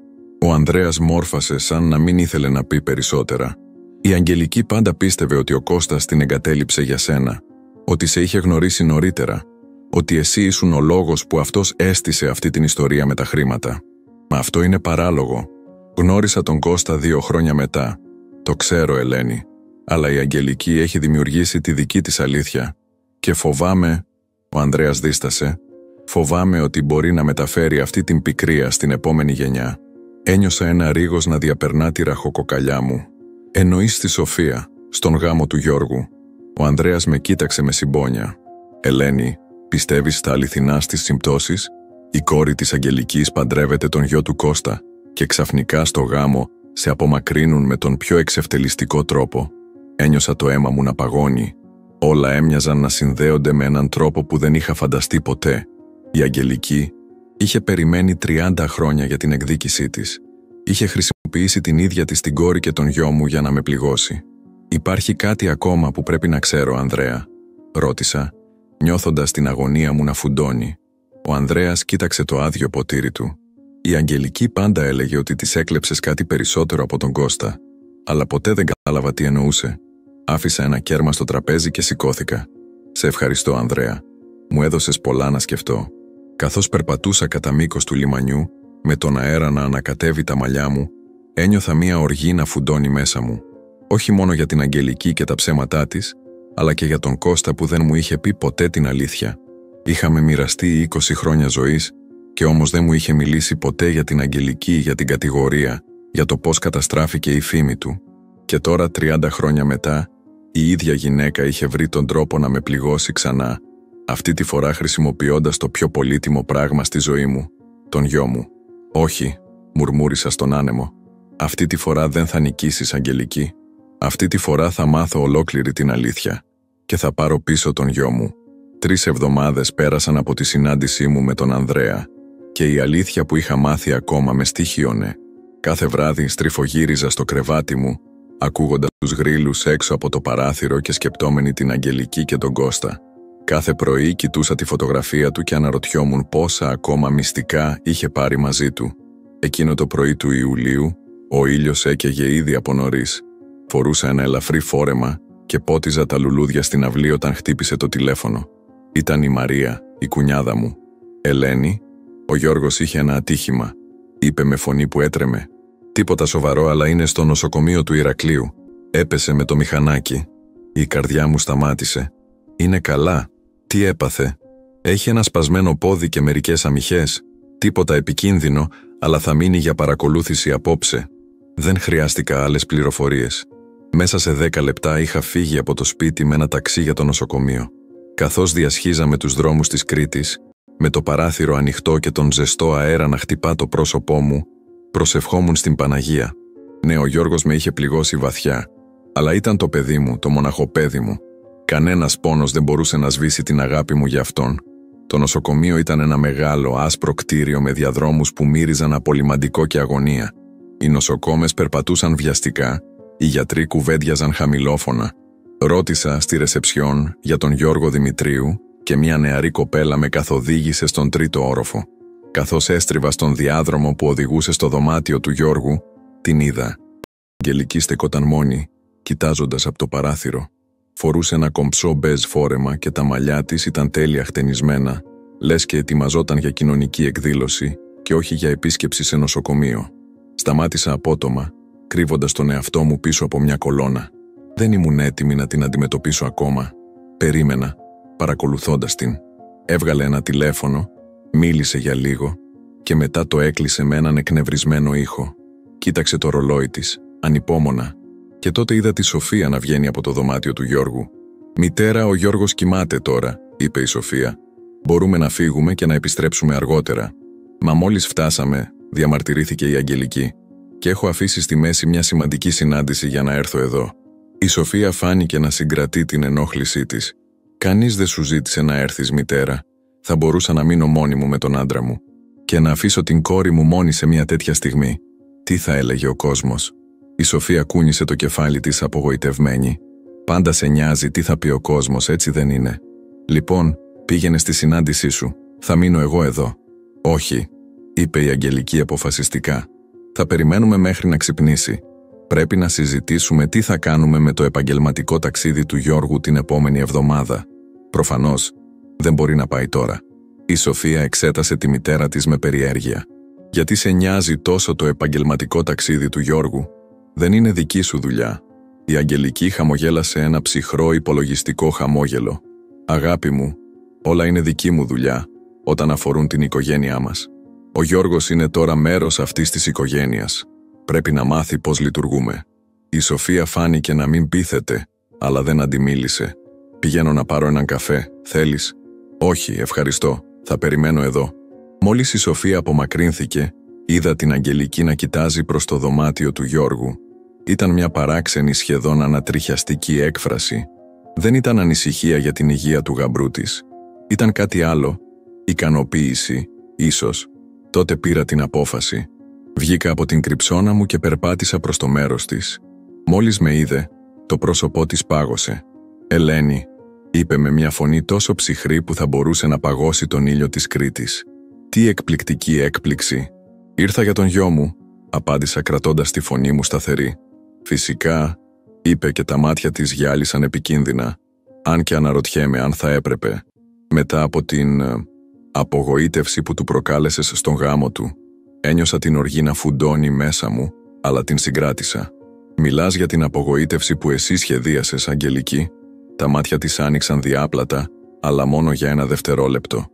Ο Ανδρέας μόρφασε σαν να μην ήθελε να πει περισσότερα. «Η Αγγελική πάντα πίστευε ότι ο Κώστας την εγκατέλειψε για σένα. ότι σε είχε γνωρίσει νωρίτερα, ότι εσύ ήσουν ο λόγος που αυτός έστησε αυτή την ιστορία με τα χρήματα. Μα αυτό είναι παράλογο. Γνώρισα τον Κώστα 2 χρόνια μετά. Το ξέρω, Ελένη, αλλά η Αγγελική έχει δημιουργήσει τη δική της αλήθεια. Και φοβάμαι, ο Ανδρέας δίστασε, φοβάμαι ότι μπορεί να μεταφέρει αυτή την πικρία στην επόμενη γενιά. Ένιωσα ένα ρίγος να διαπερνά τη ραχοκοκαλιά μου. Εννοείς τη Σοφία, στον γάμο του Γιώργου. Ο Ανδρέας με κοίταξε με συμπόνια. Ελένη, πιστεύεις στα αληθινά στις συμπτώσεις? Η κόρη της Αγγελικής παντρεύεται τον γιο του Κώστα και ξαφνικά στο γάμο σε απομακρύνουν με τον πιο εξευτελιστικό τρόπο. Ένιωσα το αίμα μου να παγώνει. Όλα έμοιαζαν να συνδέονται με έναν τρόπο που δεν είχα φανταστεί ποτέ. Η Αγγελική είχε περιμένει 30 χρόνια για την εκδίκησή της. Είχε χρησιμοποιήσει την ίδια της την κόρη και τον γιο μου για να με πληγώσει. «Υπάρχει κάτι ακόμα που πρέπει να ξέρω, Ανδρέα?» ρώτησα, νιώθοντας την αγωνία μου να φουντώνει. Ο Ανδρέας κοίταξε το άδειο ποτήρι του. Η Αγγελική πάντα έλεγε ότι της έκλεψες κάτι περισσότερο από τον Κώστα, αλλά ποτέ δεν κατάλαβα τι εννοούσε. Άφησα ένα κέρμα στο τραπέζι και σηκώθηκα. «Σε ευχαριστώ, Ανδρέα. Μου έδωσες πολλά να σκεφτώ». Καθώς περπατούσα κατά μήκος του λιμανιού, με τον αέρα να ανακατεύει τα μαλλιά μου, ένιωθα μία οργή να φουντώνει μέσα μου. Όχι μόνο για την Αγγελική και τα ψέματά της, αλλά και για τον Κώστα που δεν μου είχε πει ποτέ την αλήθεια. Είχαμε μοιραστεί 20 χρόνια ζωής και όμως δεν μου είχε μιλήσει ποτέ για την Αγγελική, για την κατηγορία, για το πώς καταστράφηκε η φήμη του. Και τώρα 30 χρόνια μετά, η ίδια γυναίκα είχε βρει τον τρόπο να με πληγώσει ξανά, αυτή τη φορά χρησιμοποιώντας το πιο πολύτιμο πράγμα στη ζωή μου, τον γιο μου. «Όχι», μουρμούρισα στον άνεμο. «Αυτή τη φορά δεν θα νικήσεις, Αγγελική. Αυτή τη φορά θα μάθω ολόκληρη την αλήθεια και θα πάρω πίσω τον γιο μου». 3 εβδομάδες πέρασαν από τη συνάντησή μου με τον Ανδρέα και η αλήθεια που είχα μάθει ακόμα με στοιχίωνε. Κάθε βράδυ στριφογύριζα στο κρεβάτι μου, ακούγοντας τους γρύλους έξω από το παράθυρο και σκεπτόμενη την Αγγελική και τον Κώστα. Κάθε πρωί κοιτούσα τη φωτογραφία του και αναρωτιόμουν πόσα ακόμα μυστικά είχε πάρει μαζί του. Εκείνο το πρωί του Ιουλίου, ο ήλιος έκαιγε ήδη από νωρίς. Φορούσα ένα ελαφρύ φόρεμα και πότιζα τα λουλούδια στην αυλή όταν χτύπησε το τηλέφωνο. Ήταν η Μαρία, η κουνιάδα μου. «Ελένη, ο Γιώργος είχε ένα ατύχημα», είπε με φωνή που έτρεμε. «Τίποτα σοβαρό, αλλά είναι στο νοσοκομείο του Ηρακλείου. Έπεσε με το μηχανάκι». Η καρδιά μου σταμάτησε. «Είναι καλά? Τι έπαθε?» «Έχει ένα σπασμένο πόδι και μερικές αμυχές. Τίποτα επικίνδυνο, αλλά θα μείνει για παρακολούθηση απόψε». Δεν χρειάστηκα άλλες πληροφορίες. Μέσα σε 10 λεπτά είχα φύγει από το σπίτι με ένα ταξί για το νοσοκομείο. Καθώς διασχίζαμε τους δρόμους της Κρήτης, με το παράθυρο ανοιχτό και τον ζεστό αέρα να χτυπά το πρόσωπό μου, προσευχόμουν στην Παναγία. Ναι, ο Γιώργος με είχε πληγώσει βαθιά, αλλά ήταν το παιδί μου, το μοναχοπέδι μου. Κανένας πόνος δεν μπορούσε να σβήσει την αγάπη μου για αυτόν. Το νοσοκομείο ήταν ένα μεγάλο, άσπρο κτίριο με διαδρόμους που μύριζαν απολυμαντικό και αγωνία. Οι νοσοκόμες περπατούσαν βιαστικά, οι γιατροί κουβέντιαζαν χαμηλόφωνα. Ρώτησα στη ρεσεψιόν για τον Γιώργο Δημητρίου και μια νεαρή κοπέλα με καθοδήγησε στον 3ο όροφο. Καθώς έστριβα στον διάδρομο που οδηγούσε στο δωμάτιο του Γιώργου, την είδα. Η Αγγελική στεκόταν μόνη, κοιτάζοντας από το παράθυρο. Φορούσε ένα κομψό μπεζ φόρεμα και τα μαλλιά της ήταν τέλεια χτενισμένα, λες και ετοιμαζόταν για κοινωνική εκδήλωση και όχι για επίσκεψη σε νοσοκομείο. Σταμάτησα απότομα, κρύβοντας τον εαυτό μου πίσω από μια κολόνα. Δεν ήμουν έτοιμη να την αντιμετωπίσω ακόμα. Περίμενα, παρακολουθώντας την. Έβγαλε ένα τηλέφωνο, μίλησε για λίγο και μετά το έκλεισε με έναν εκνευρισμένο ήχο. Κοίταξε το ρολόι της, ανυπόμονα, και τότε είδα τη Σοφία να βγαίνει από το δωμάτιο του Γιώργου. «Μητέρα, ο Γιώργος κοιμάται τώρα», είπε η Σοφία. «Μπορούμε να φύγουμε και να επιστρέψουμε αργότερα». «Μα μόλις φτάσαμε», διαμαρτυρήθηκε η Αγγελική, «και έχω αφήσει στη μέση μια σημαντική συνάντηση για να έρθω εδώ». Η Σοφία φάνηκε να συγκρατεί την ενόχλησή της. «Κανείς δεν σου ζήτησε να έρθεις, μητέρα. Θα μπορούσα να μείνω μόνη μου με τον άντρα μου και να αφήσω την κόρη μου μόνη σε μια τέτοια στιγμή. Τι θα έλεγε ο κόσμος?» Η Σοφία κούνησε το κεφάλι της απογοητευμένη. «Πάντα σε νοιάζει τι θα πει ο κόσμος, έτσι δεν είναι? Λοιπόν, πήγαινε στη συνάντησή σου. Θα μείνω εγώ εδώ». «Όχι», είπε η Αγγελική αποφασιστικά. «Θα περιμένουμε μέχρι να ξυπνήσει. Πρέπει να συζητήσουμε τι θα κάνουμε με το επαγγελματικό ταξίδι του Γιώργου την επόμενη εβδομάδα». Προφανώς, δεν μπορεί να πάει τώρα. Η Σοφία εξέτασε τη μητέρα της με περιέργεια. Γιατί σε νοιάζει τόσο το επαγγελματικό ταξίδι του Γιώργου? Δεν είναι δική σου δουλειά. Η Αγγελική χαμογέλασε ένα ψυχρό υπολογιστικό χαμόγελο. Αγάπη μου, όλα είναι δική μου δουλειά όταν αφορούν την οικογένειά μας. Ο Γιώργος είναι τώρα μέρος αυτής της οικογένειας. Πρέπει να μάθει πώς λειτουργούμε. Η Σοφία φάνηκε να μην πείθεται, αλλά δεν αντιμίλησε. Πηγαίνω να πάρω έναν καφέ, θέλεις? Όχι, ευχαριστώ, θα περιμένω εδώ. Μόλις η Σοφία απομακρύνθηκε, είδα την Αγγελική να κοιτάζει προς το δωμάτιο του Γιώργου. Ήταν μια παράξενη, σχεδόν ανατριχιαστική έκφραση. Δεν ήταν ανησυχία για την υγεία του γαμπρού της. Ήταν κάτι άλλο, ικανοποίηση, ίσως. Τότε πήρα την απόφαση. Βγήκα από την κρυψώνα μου και περπάτησα προς το μέρος της. Μόλις με είδε, το πρόσωπό της πάγωσε. «Ελένη», είπε με μια φωνή τόσο ψυχρή που θα μπορούσε να παγώσει τον ήλιο της Κρήτης. «Τι εκπληκτική έκπληξη». «Ήρθα για τον γιο μου», απάντησα κρατώντας τη φωνή μου σταθερή. «Φυσικά», είπε και τα μάτια της γυάλισαν επικίνδυνα, αν και αναρωτιέμαι αν θα έπρεπε. Μετά από την απογοήτευση που του προκάλεσες στον γάμο του, ένιωσα την οργή να φουντώνει μέσα μου, αλλά την συγκράτησα. «Μιλάς για την απογοήτευση που εσύ σχεδίασες, Αγγελική?» Τα μάτια της άνοιξαν διάπλατα, αλλά μόνο για ένα δευτερόλεπτο.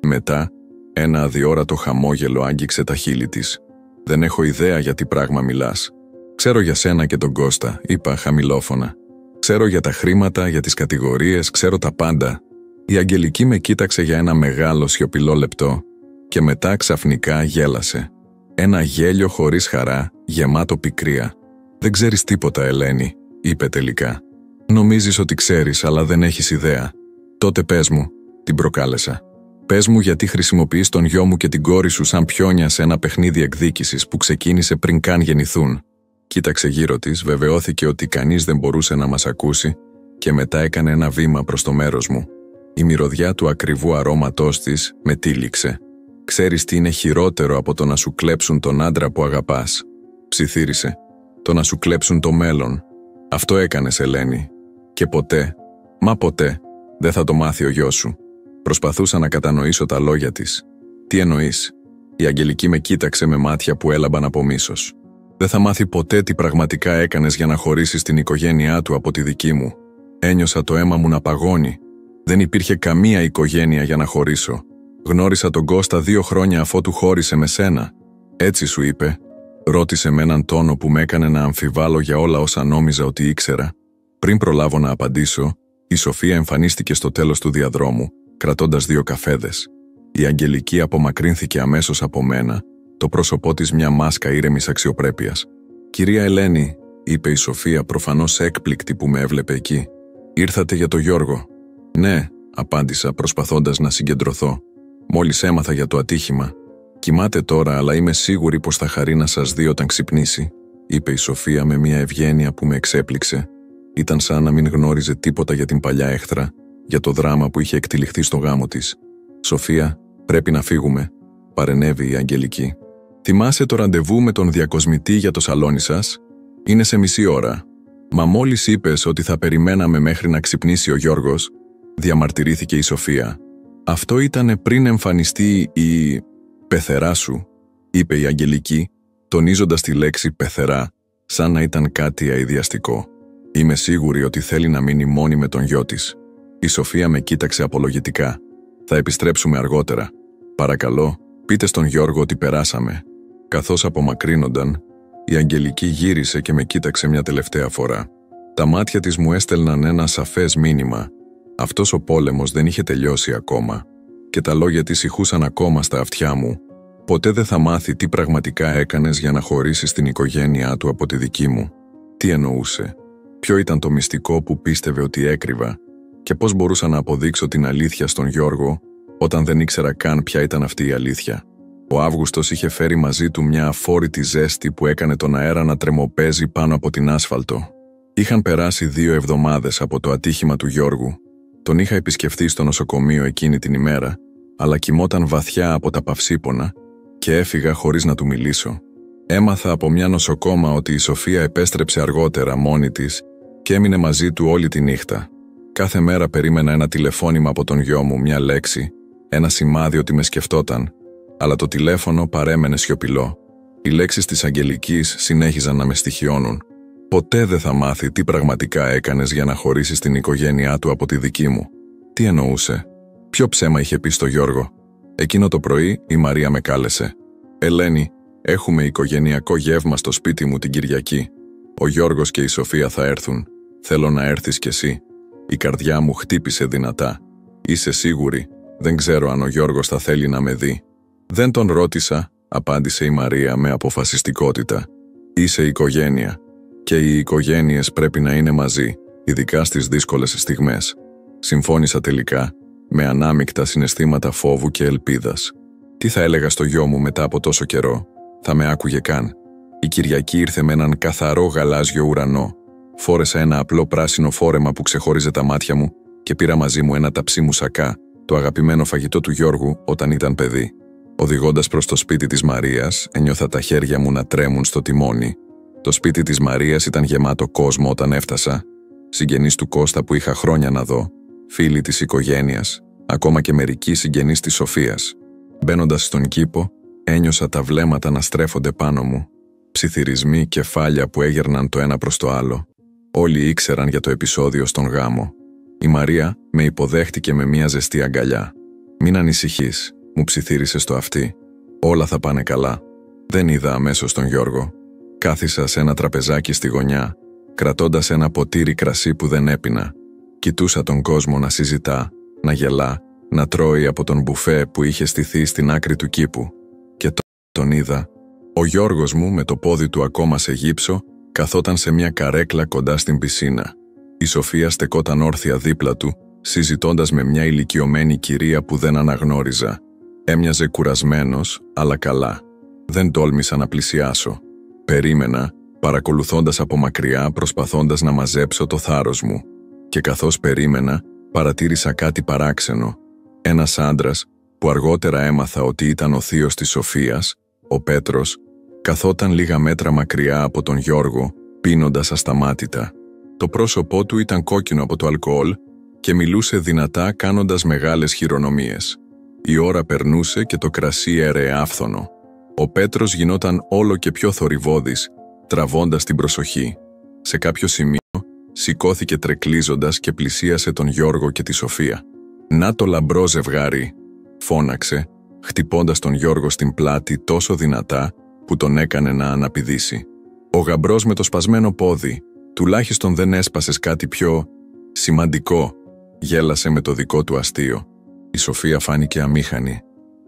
Μετά, ένα αδιόρατο χαμόγελο άγγιξε τα χείλη της. «Δεν έχω ιδέα για τι πράγμα μιλάς. Ξέρω για σένα και τον Κώστα», είπα χαμηλόφωνα. «Ξέρω για τα χρήματα, για τις κατηγορίες, ξέρω τα πάντα». Η Αγγελική με κοίταξε για ένα μεγάλο σιωπηλό λεπτό και μετά ξαφνικά γέλασε. Ένα γέλιο χωρίς χαρά, γεμάτο πικρία. «Δεν ξέρεις τίποτα, Ελένη», είπε τελικά. «Νομίζεις ότι ξέρεις, αλλά δεν έχεις ιδέα. Τότε πες μου», την προκάλεσα. «Πες μου γιατί χρησιμοποιείς τον γιο μου και την κόρη σου σαν πιόνια σε ένα παιχνίδι εκδίκησης που ξεκίνησε πριν καν γεννηθούν». Κοίταξε γύρω της, βεβαιώθηκε ότι κανείς δεν μπορούσε να μας ακούσει και μετά έκανε ένα βήμα προς το μέρος μου. Η μυρωδιά του ακριβού αρώματός της με τύλιξε. «Ξέρεις τι είναι χειρότερο από το να σου κλέψουν τον άντρα που αγαπάς?» Ψιθύρισε. «Το να σου κλέψουν το μέλλον. Αυτό έκανες, Ελένη. Και ποτέ, μα ποτέ, δεν θα το μάθει ο γιος σου». Προσπαθούσα να κατανοήσω τα λόγια της. «Τι εννοείς?» Η Αγγελική με κοίταξε με μάτια που έλαμπαν από μίσος. «Δεν θα μάθει ποτέ τι πραγματικά έκανες για να χωρίσεις την οικογένειά του από τη δική μου». Ένιωσα το αίμα μου να παγώνει. Δεν υπήρχε καμία οικογένεια για να χωρίσω. Γνώρισα τον Κώστα 2 χρόνια αφότου χώρισε με σένα. «Έτσι σου είπε?» Ρώτησε με έναν τόνο που με έκανε να αμφιβάλλω για όλα όσα νόμιζα ότι ήξερα. Πριν προλάβω να απαντήσω, η Σοφία εμφανίστηκε στο τέλος του διαδρόμου, κρατώντας 2 καφέδες. Η Αγγελική απομακρύνθηκε αμέσως από μένα, το πρόσωπό της μια μάσκα ήρεμης αξιοπρέπειας. «Κυρία Ελένη», είπε η Σοφία, προφανώς έκπληκτη που με έβλεπε εκεί. «Ήρθατε για το Γιώργο?» «Ναι», απάντησα προσπαθώντας να συγκεντρωθώ. «Μόλις έμαθα για το ατύχημα. Κοιμάται τώρα, αλλά είμαι σίγουρη πως θα χαρεί να σας δει όταν ξυπνήσει», είπε η Σοφία με μια ευγένεια που με εξέπληξε. Ήταν σαν να μην γνώριζε τίποτα για την παλιά έχθρα, για το δράμα που είχε εκτυλιχθεί στο γάμο της. «Σοφία, πρέπει να φύγουμε», παρενέβη η Αγγελική. «Θυμάσαι το ραντεβού με τον διακοσμητή για το σαλόνι σας? Είναι σε μισή ώρα». «Μα μόλις είπες ότι θα περιμέναμε μέχρι να ξυπνήσει ο Γιώργος», διαμαρτυρήθηκε η Σοφία. «Αυτό ήτανε πριν εμφανιστεί η πεθερά σου», είπε η Αγγελική, τονίζοντας τη λέξη πεθερά, σαν να ήταν κάτι αηδιαστικό. «Είμαι σίγουρη ότι θέλει να μείνει μόνη με τον γιο της». Η Σοφία με κοίταξε απολογητικά. «Θα επιστρέψουμε αργότερα. Παρακαλώ, πείτε στον Γιώργο ότι περάσαμε». Καθώς απομακρύνονταν, η Αγγελική γύρισε και με κοίταξε μια τελευταία φορά. Τα μάτια της μου έστελναν ένα σαφές μήνυμα. Αυτός ο πόλεμος δεν είχε τελειώσει ακόμα. Και τα λόγια της ηχούσαν ακόμα στα αυτιά μου. «Ποτέ δεν θα μάθει τι πραγματικά έκανες για να χωρίσεις την οικογένειά του από τη δική μου». Τι εννοούσε? Ποιο ήταν το μυστικό που πίστευε ότι έκρυβα? Και πώς μπορούσα να αποδείξω την αλήθεια στον Γιώργο, όταν δεν ήξερα καν ποια ήταν αυτή η αλήθεια? Ο Αύγουστος είχε φέρει μαζί του μια αφόρητη ζέστη που έκανε τον αέρα να τρεμοπαίζει πάνω από την άσφαλτο. Είχαν περάσει 2 εβδομάδες από το ατύχημα του Γιώργου. Τον είχα επισκεφθεί στο νοσοκομείο εκείνη την ημέρα, αλλά κοιμόταν βαθιά από τα παυσίπονα και έφυγα χωρίς να του μιλήσω. Έμαθα από μια νοσοκόμα ότι η Σοφία επέστρεψε αργότερα μόνη της και έμεινε μαζί του όλη τη νύχτα. Κάθε μέρα περίμενα ένα τηλεφώνημα από τον γιο μου, μια λέξη, ένα σημάδι ότι με σκεφτόταν, αλλά το τηλέφωνο παρέμενε σιωπηλό. Οι λέξεις της Αγγελικής συνέχιζαν να με στοιχιώνουν. Ποτέ δεν θα μάθει τι πραγματικά έκανες για να χωρίσεις την οικογένειά του από τη δική μου. Τι εννοούσε? Ποιο ψέμα είχε πει στο Γιώργο? Εκείνο το πρωί η Μαρία με κάλεσε. «Ελένη, έχουμε οικογενειακό γεύμα στο σπίτι μου την Κυριακή. Ο Γιώργος και η Σοφία θα έρθουν. Θέλω να έρθεις κι εσύ». Η καρδιά μου χτύπησε δυνατά. «Είσαι σίγουρη? Δεν ξέρω αν ο Γιώργος θα θέλει να με δει». «Δεν τον ρώτησα», απάντησε η Μαρία με αποφασιστικότητα. «Είσαι οικογένεια. Και οι οικογένειες πρέπει να είναι μαζί, ειδικά στις δύσκολες στιγμές». Συμφώνησα τελικά, με ανάμεικτα συναισθήματα φόβου και ελπίδας. Τι θα έλεγα στο γιο μου μετά από τόσο καιρό? Θα με άκουγε καν? Η Κυριακή ήρθε με έναν καθαρό γαλάζιο ουρανό. Φόρεσα ένα απλό πράσινο φόρεμα που ξεχώριζε τα μάτια μου και πήρα μαζί μου ένα ταψί μουσακά, το αγαπημένο φαγητό του Γιώργου όταν ήταν παιδί. Οδηγώντας προς το σπίτι της Μαρίας, ένιωθα τα χέρια μου να τρέμουν στο τιμόνι. Το σπίτι της Μαρίας ήταν γεμάτο κόσμο όταν έφτασα. Συγγενείς του Κώστα που είχα χρόνια να δω, φίλοι της οικογένειας, ακόμα και μερικοί συγγενείς της Σοφίας. Μπαίνοντας στον κήπο, ένιωσα τα βλέμματα να στρέφονται πάνω μου. Ψιθυρισμοί, κεφάλια που έγερναν το ένα προς το άλλο. Όλοι ήξεραν για το επεισόδιο στον γάμο. Η Μαρία με υποδέχτηκε με μια ζεστή αγκαλιά. «Μην ανησυχείς», μου ψιθύρισε στο αυτί. «Όλα θα πάνε καλά». Δεν είδα αμέσως τον Γιώργο. Κάθισα σε ένα τραπεζάκι στη γωνιά, κρατώντας ένα ποτήρι κρασί που δεν έπινα. Κοιτούσα τον κόσμο να συζητά, να γελά, να τρώει από τον μπουφέ που είχε στηθεί στην άκρη του κήπου. Και τον είδα. Ο Γιώργος μου, με το πόδι του ακόμα σε γύψο, καθόταν σε μια καρέκλα κοντά στην πισίνα. Η Σοφία στεκόταν όρθια δίπλα του, συζητώντας με μια ηλικιωμένη κυρία που δεν αναγνώριζα. Έμοιαζε κουρασμένος, αλλά καλά. Δεν τόλμησα να πλησιάσω. Περίμενα, παρακολουθώντας από μακριά, προσπαθώντας να μαζέψω το θάρρος μου. Και καθώς περίμενα, παρατήρησα κάτι παράξενο. Ένας άντρας, που αργότερα έμαθα ότι ήταν ο θείος της Σοφίας, ο Πέτρος, καθόταν λίγα μέτρα μακριά από τον Γιώργο, πίνοντας ασταμάτητα. Το πρόσωπό του ήταν κόκκινο από το αλκοόλ και μιλούσε δυνατά κάνοντας μεγάλες χειρονομίες. Η ώρα περνούσε και το κρασί έρεε άφθονο. Ο Πέτρος γινόταν όλο και πιο θορυβώδης, τραβώντας την προσοχή. Σε κάποιο σημείο, σηκώθηκε τρεκλίζοντας και πλησίασε τον Γιώργο και τη Σοφία. «Να το λαμπρό ζευγάρι», φώναξε, χτυπώντας τον Γιώργο στην πλάτη τόσο δυνατά που τον έκανε να αναπηδήσει. «Ο γαμπρός με το σπασμένο πόδι, τουλάχιστον δεν έσπασες κάτι πιο σημαντικό», γέλασε με το δικό του αστείο. Η Σοφία φάνηκε αμήχανη.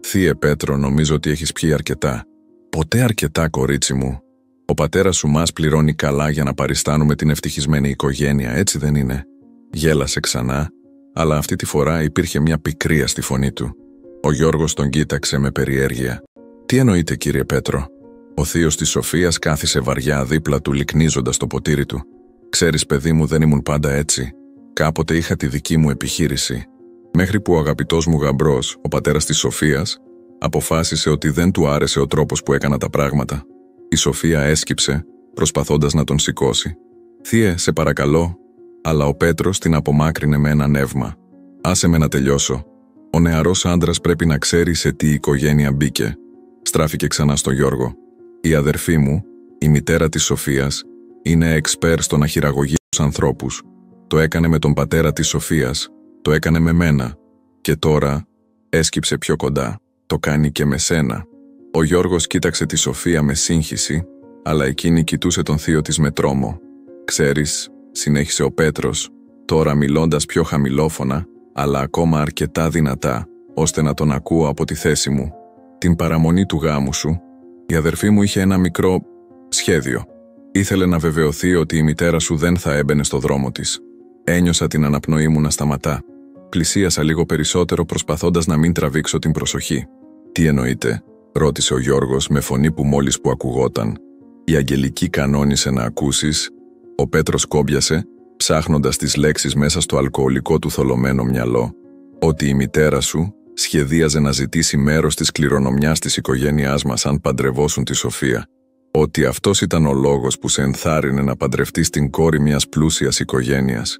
«Θύε Πέτρο, νομίζω ότι έχεις πιει αρκετά». «Ποτέ αρκετά, κορίτσι μου. Ο πατέρας σου μας πληρώνει καλά για να παριστάνουμε την ευτυχισμένη οικογένεια, έτσι δεν είναι?» Γέλασε ξανά, αλλά αυτή τη φορά υπήρχε μια πικρία στη φωνή του. Ο Γιώργος τον κοίταξε με περιέργεια. «Τι εννοείτε, κύριε Πέτρο?» Ο θείος της Σοφίας κάθισε βαριά δίπλα του, λυκνίζοντας το ποτήρι του. «Ξέρεις, παιδί μου, δεν ήμουν πάντα έτσι. Κάποτε είχα τη δική μου επιχείρηση. Μέχρι που ο αγαπητός μου γαμπρός, ο πατέρας της Σοφίας, αποφάσισε ότι δεν του άρεσε ο τρόπος που έκανα τα πράγματα». Η Σοφία έσκυψε, προσπαθώντας να τον σηκώσει. «Θύε, σε παρακαλώ», αλλά ο Πέτρος την απομάκρυνε με ένα νεύμα. «Άσε με να τελειώσω. Ο νεαρός άντρας πρέπει να ξέρει σε τι οικογένεια μπήκε». Στράφηκε ξανά στο Γιώργο. «Η αδερφή μου, η μητέρα της Σοφίας, είναι εξπέρ στο να χειραγωγεί τους ανθρώπους. Το έκανε με τον πατέρα της Σοφίας, το έκανε με μένα. Και τώρα», έσκυψε πιο κοντά, «το κάνει και με σένα». Ο Γιώργος κοίταξε τη Σοφία με σύγχυση, αλλά εκείνη κοιτούσε τον θείο της με τρόμο. «Ξέρεις», συνέχισε ο Πέτρος, τώρα μιλώντας πιο χαμηλόφωνα, αλλά ακόμα αρκετά δυνατά, ώστε να τον ακούω από τη θέση μου, «την παραμονή του γάμου σου, η αδερφή μου είχε ένα μικρό σχέδιο. Ήθελε να βεβαιωθεί ότι η μητέρα σου δεν θα έμπαινε στο δρόμο της. Ένιωσα την αναπνοή μου να σταματά. Πλησίασα λίγο περισσότερο προσπαθώντας να μην τραβήξω την προσοχή». «Τι εννοείται?» ρώτησε ο Γιώργος με φωνή που μόλις που ακουγόταν. «Η Αγγελική κανόνισε να ακούσεις». Ο Πέτρος κόμπιασε, ψάχνοντας τις λέξεις μέσα στο αλκοολικό του θολωμένο μυαλό, «ότι η μητέρα σου σχεδίαζε να ζητήσει μέρος της κληρονομιάς της οικογένειάς μας αν παντρευόσουν τη Σοφία. Ότι αυτός ήταν ο λόγος που σε ενθάρρυνε να παντρευτείς την κόρη μιας πλούσιας οικογένειας».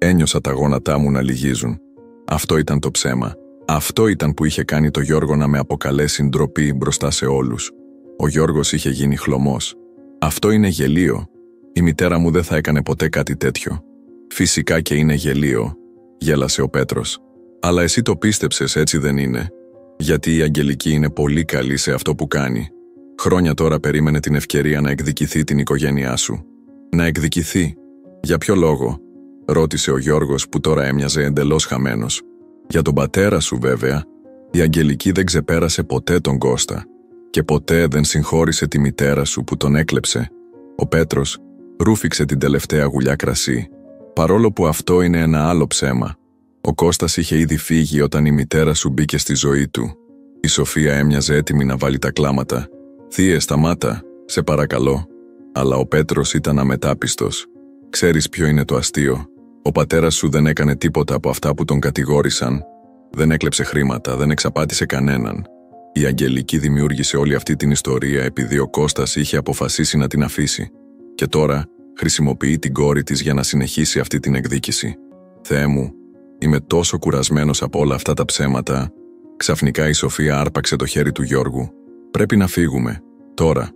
Ένιωσα τα γόνατά μου να λυγίζουν. Αυτό ήταν το ψέμα. Αυτό ήταν που είχε κάνει το Γιώργο να με αποκαλέσει ντροπή μπροστά σε όλους. Ο Γιώργος είχε γίνει χλωμός. Αυτό είναι γελίο. Η μητέρα μου δεν θα έκανε ποτέ κάτι τέτοιο. Φυσικά και είναι γελίο, γέλασε ο Πέτρος. Αλλά εσύ το πίστεψες, έτσι δεν είναι? Γιατί η Αγγελική είναι πολύ καλή σε αυτό που κάνει. Χρόνια τώρα περίμενε την ευκαιρία να εκδικηθεί την οικογένειά σου. Να εκδικηθεί. Για ποιο λόγο? Ρώτησε ο Γιώργος που τώρα έμοιαζε εντελώς χαμένος. Για τον πατέρα σου βέβαια. Η Αγγελική δεν ξεπέρασε ποτέ τον Κώστα. Και ποτέ δεν συγχώρησε τη μητέρα σου που τον έκλεψε. Ο Πέτρος ρούφηξε την τελευταία γουλιά κρασί. Παρόλο που αυτό είναι ένα άλλο ψέμα. Ο Κώστας είχε ήδη φύγει όταν η μητέρα σου μπήκε στη ζωή του. Η Σοφία έμοιαζε έτοιμη να βάλει τα κλάματα. «Θείε, σταμάτα, σε παρακαλώ». Αλλά ο Πέτρος ήταν αμετάπιστος. «Ξέρεις ποιο είναι το αστείο? Ο πατέρας σου δεν έκανε τίποτα από αυτά που τον κατηγόρησαν. Δεν έκλεψε χρήματα, δεν εξαπάτησε κανέναν. Η Αγγελική δημιούργησε όλη αυτή την ιστορία επειδή ο Κώστας είχε αποφασίσει να την αφήσει. Και τώρα χρησιμοποιεί την κόρη της για να συνεχίσει αυτή την εκδίκηση. Θεέ μου, είμαι τόσο κουρασμένος από όλα αυτά τα ψέματα». Ξαφνικά η Σοφία άρπαξε το χέρι του Γιώργου. «Πρέπει να φύγουμε. Τώρα».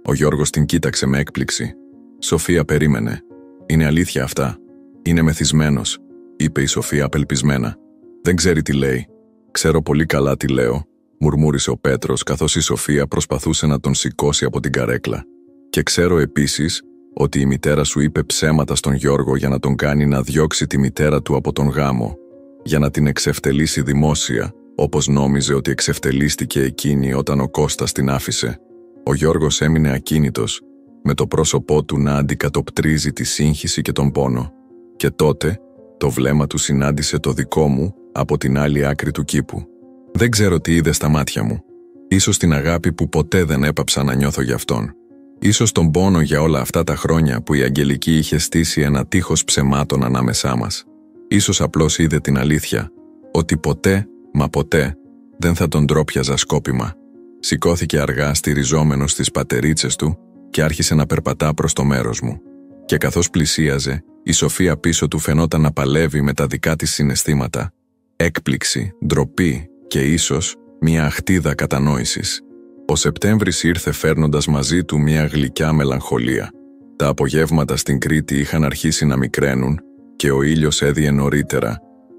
Ο Γιώργος την κοίταξε με έκπληξη. «Σοφία, περίμενε. Είναι αλήθεια αυτά?» «Είναι μεθυσμένος», είπε η Σοφία απελπισμένα. «Δεν ξέρει τι λέει». «Ξέρω πολύ καλά τι λέω», μουρμούρισε ο Πέτρος καθώς η Σοφία προσπαθούσε να τον σηκώσει από την καρέκλα. «Και ξέρω επίσης ότι η μητέρα σου είπε ψέματα στον Γιώργο για να τον κάνει να διώξει τη μητέρα του από τον γάμο, για να την εξευτελίσει δημόσια, όπως νόμιζε ότι εξευτελίστηκε εκείνη όταν ο Κώστας την άφησε». Ο Γιώργος έμεινε ακίνητος, με το πρόσωπό του να αντικατοπτρίζει τη σύγχυση και τον πόνο. Και τότε το βλέμμα του συνάντησε το δικό μου από την άλλη άκρη του κήπου. Δεν ξέρω τι είδε στα μάτια μου. Ίσως την αγάπη που ποτέ δεν έπαψα να νιώθω για αυτόν. Ίσως τον πόνο για όλα αυτά τα χρόνια που η Αγγελική είχε στήσει ένα τείχος ψεμάτων ανάμεσά μας. Ίσως απλώς είδε την αλήθεια, ότι ποτέ, μα ποτέ, δεν θα τον ντρόπιαζα σκόπιμα. Σηκώθηκε αργά στηριζόμενος στις πατερίτσες του και άρχισε να περπατά προς το μέρος μου. Και καθώς πλησίαζε, η Σοφία πίσω του φαινόταν να παλεύει με τα δικά της συναισθήματα. Έκπληξη, ντροπή και ίσως μια αχτίδα κατανόησης. Ο Σεπτέμβρης ήρθε φέρνοντας μαζί του μια γλυκιά μελαγχολία. Τα απογεύματα στην Κρήτη είχαν αρχίσει να μικραίνουν και ο ήλιος έδιε νωρίτερα,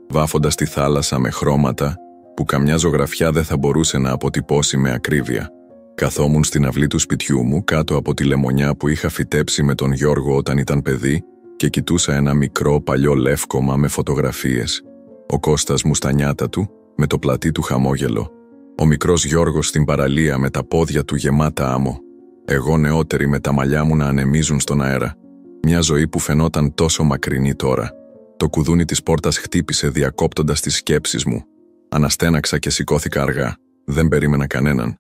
βάφοντας τη θάλασσα με χρώματα που καμιά ζωγραφιά δεν θα μπορούσε να αποτυπώσει με ακρίβεια. Καθόμουν στην αυλή του σπιτιού μου κάτω από τη λεμονιά που είχα φυτέψει με τον Γιώργο όταν ήταν παιδί και κοιτούσα ένα μικρό παλιό λεύκομα με φωτογραφίες. Ο Κώστας μου στα νιάτα του, με το πλατή του χαμόγελο. Ο μικρός Γιώργος στην παραλία με τα πόδια του γεμάτα άμμο. Εγώ νεότερη με τα μαλλιά μου να ανεμίζουν στον αέρα. Μια ζωή που φαινόταν τόσο μακρινή τώρα. Το κουδούνι της πόρτας χτύπησε διακόπτοντας τις σκέψεις μου. Αναστέναξα και σηκώθηκα αργά. Δεν περίμενα κανέναν.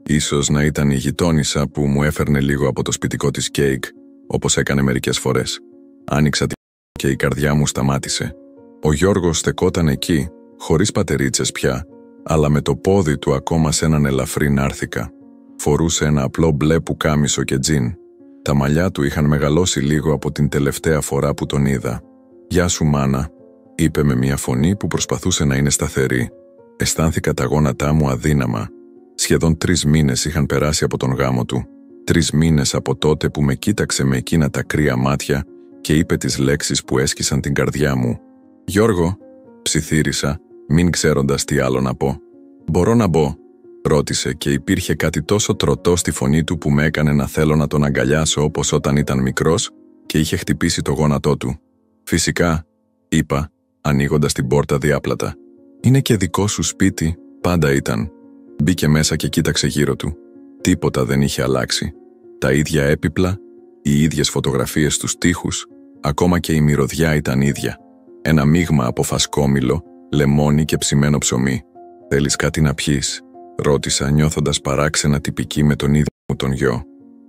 Ίσως να ήταν η γειτόνισσα που μου έφερνε λίγο από το σπιτικό της κέικ, όπως έκανε μερικές φορές. Άνοιξα τη και η καρδιά μου σταμάτησε. Ο Γιώργος στεκόταν εκεί, χωρίς πατερίτσες πια, αλλά με το πόδι του ακόμα σε έναν ελαφρύ νάρθηκα. Φορούσε ένα απλό μπλε πουκάμισο και τζιν. Τα μαλλιά του είχαν μεγαλώσει λίγο από την τελευταία φορά που τον είδα. «Γεια σου, μάνα», είπε με μια φωνή που προσπαθούσε να είναι σταθερή. Αισθάνθηκα τα γόνατά μου αδύναμα. Σχεδόν 3 μήνες είχαν περάσει από τον γάμο του. 3 μήνες από τότε που με κοίταξε με εκείνα τα κρύα μάτια και είπε τις λέξεις που έσκισαν την καρδιά μου. «Γιώργο», ψιθύρισα, μην ξέροντας τι άλλο να πω. «Μπορώ να μπω?» ρώτησε και υπήρχε κάτι τόσο τροτό στη φωνή του που με έκανε να θέλω να τον αγκαλιάσω όπως όταν ήταν μικρός και είχε χτυπήσει το γόνατό του. «Φυσικά», είπα, ανοίγοντας την πόρτα διάπλατα. «Είναι και δικό σου σπίτι, πάντα ήταν». Μπήκε μέσα και κοίταξε γύρω του. Τίποτα δεν είχε αλλάξει. Τα ίδια έπιπλα, οι ίδιες φωτογραφίες στους τοίχους, ακόμα και η μυρωδιά ήταν ίδια. Ένα μείγμα από φασκόμηλο, λεμόνι και ψημένο ψωμί. «Θέλεις κάτι να πιείς?» ρώτησα, νιώθοντας παράξενα τυπική με τον ίδιο μου τον γιο.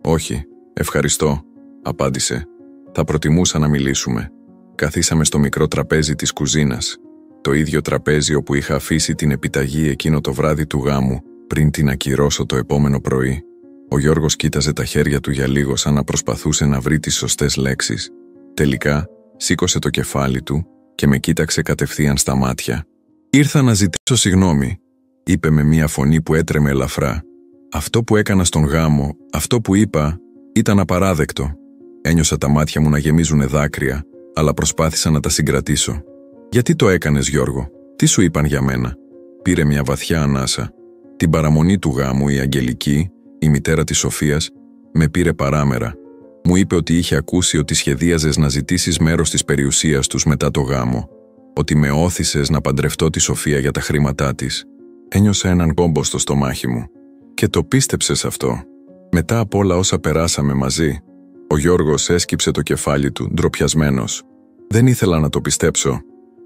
«Όχι, ευχαριστώ», απάντησε. «Θα προτιμούσα να μιλήσουμε». Καθίσαμε στο μικρό τραπέζι της κουζίνας. Το ίδιο τραπέζι όπου είχα αφήσει την επιταγή εκείνο το βράδυ του γάμου, πριν την ακυρώσω το επόμενο πρωί. Ο Γιώργος κοίταζε τα χέρια του για λίγο σαν να προσπαθούσε να βρει τις σωστές λέξεις. Τελικά, σήκωσε το κεφάλι του, και με κοίταξε κατευθείαν στα μάτια. «Ήρθα να ζητήσω συγγνώμη», είπε με μια φωνή που έτρεμε ελαφρά. «Αυτό που έκανα στον γάμο, αυτό που είπα, ήταν απαράδεκτο». Ένιωσα τα μάτια μου να γεμίζουν δάκρυα, αλλά προσπάθησα να τα συγκρατήσω. «Γιατί το έκανες, Γιώργο? Τι σου είπαν για μένα?» Πήρε μια βαθιά ανάσα. Την παραμονή του γάμου η Αγγελική, η μητέρα της Σοφίας, με πήρε παράμερα. Μου είπε ότι είχε ακούσει ότι σχεδίαζες να ζητήσεις μέρος της περιουσίας τους μετά το γάμο, ότι με όθησες να παντρευτώ τη Σοφία για τα χρήματά της. Ένιωσα έναν κόμπο στο στομάχι μου. «Και το πίστεψες αυτό?» Μετά από όλα όσα περάσαμε μαζί, ο Γιώργος έσκυψε το κεφάλι του, ντροπιασμένος. Δεν ήθελα να το πιστέψω,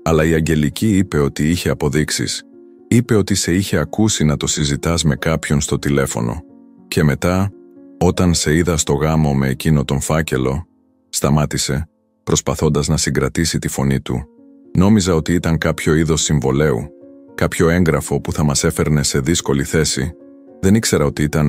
αλλά η Αγγελική είπε ότι είχε αποδείξεις. Είπε ότι σε είχε ακούσει να το συζητάς με κάποιον στο τηλέφωνο. Και μετά, όταν σε είδα στο γάμο με εκείνο τον φάκελο, σταμάτησε, προσπαθώντας να συγκρατήσει τη φωνή του. Νόμιζα ότι ήταν κάποιο είδος συμβολέου, κάποιο έγγραφο που θα μας έφερνε σε δύσκολη θέση. Δεν ήξερα ότι ήταν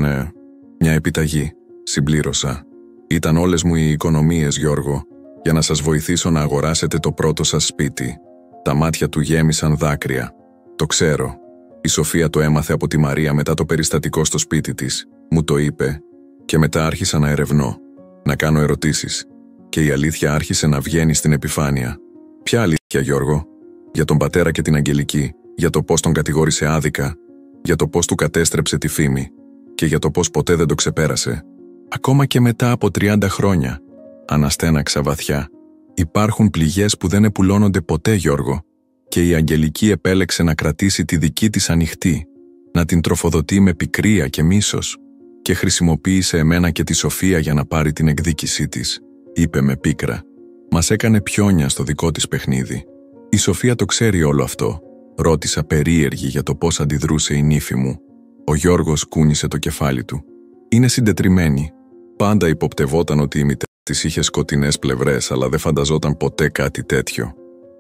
μια επιταγή, συμπλήρωσα. Ήταν όλες μου οι οικονομίες, Γιώργο, για να σας βοηθήσω να αγοράσετε το πρώτο σας σπίτι. Τα μάτια του γέμισαν δάκρυα. Το ξέρω. Η Σοφία το έμαθε από τη Μαρία μετά το περιστατικό στο σπίτι της. Μου το είπε και μετά άρχισα να ερευνώ, να κάνω ερωτήσεις. Και η αλήθεια άρχισε να βγαίνει στην επιφάνεια. Ποια αλήθεια, Γιώργο? Για τον πατέρα και την Αγγελική, για το πώς τον κατηγόρησε άδικα, για το πώς του κατέστρεψε τη φήμη και για το πώς ποτέ δεν το ξεπέρασε. Ακόμα και μετά από 30 χρόνια, αναστέναξα βαθιά. Υπάρχουν πληγές που δεν επουλώνονται ποτέ, Γιώργο, και η Αγγελική επέλεξε να κρατήσει τη δική της ανοιχτή, να την τροφοδοτεί με πικρία και μίσος και χρησιμοποίησε εμένα και τη Σοφία για να πάρει την εκδίκησή της, είπε με πίκρα. Μας έκανε πιόνια στο δικό της παιχνίδι. Η Σοφία το ξέρει όλο αυτό, ρώτησα περίεργη για το πώς αντιδρούσε η νύφη μου. Ο Γιώργος κούνησε το κεφάλι του. Είναι συντετριμένη. Πάντα υποπτευόταν ότι η μητέρα της είχε σκοτεινές πλευρές, αλλά δεν φανταζόταν ποτέ κάτι τέτοιο.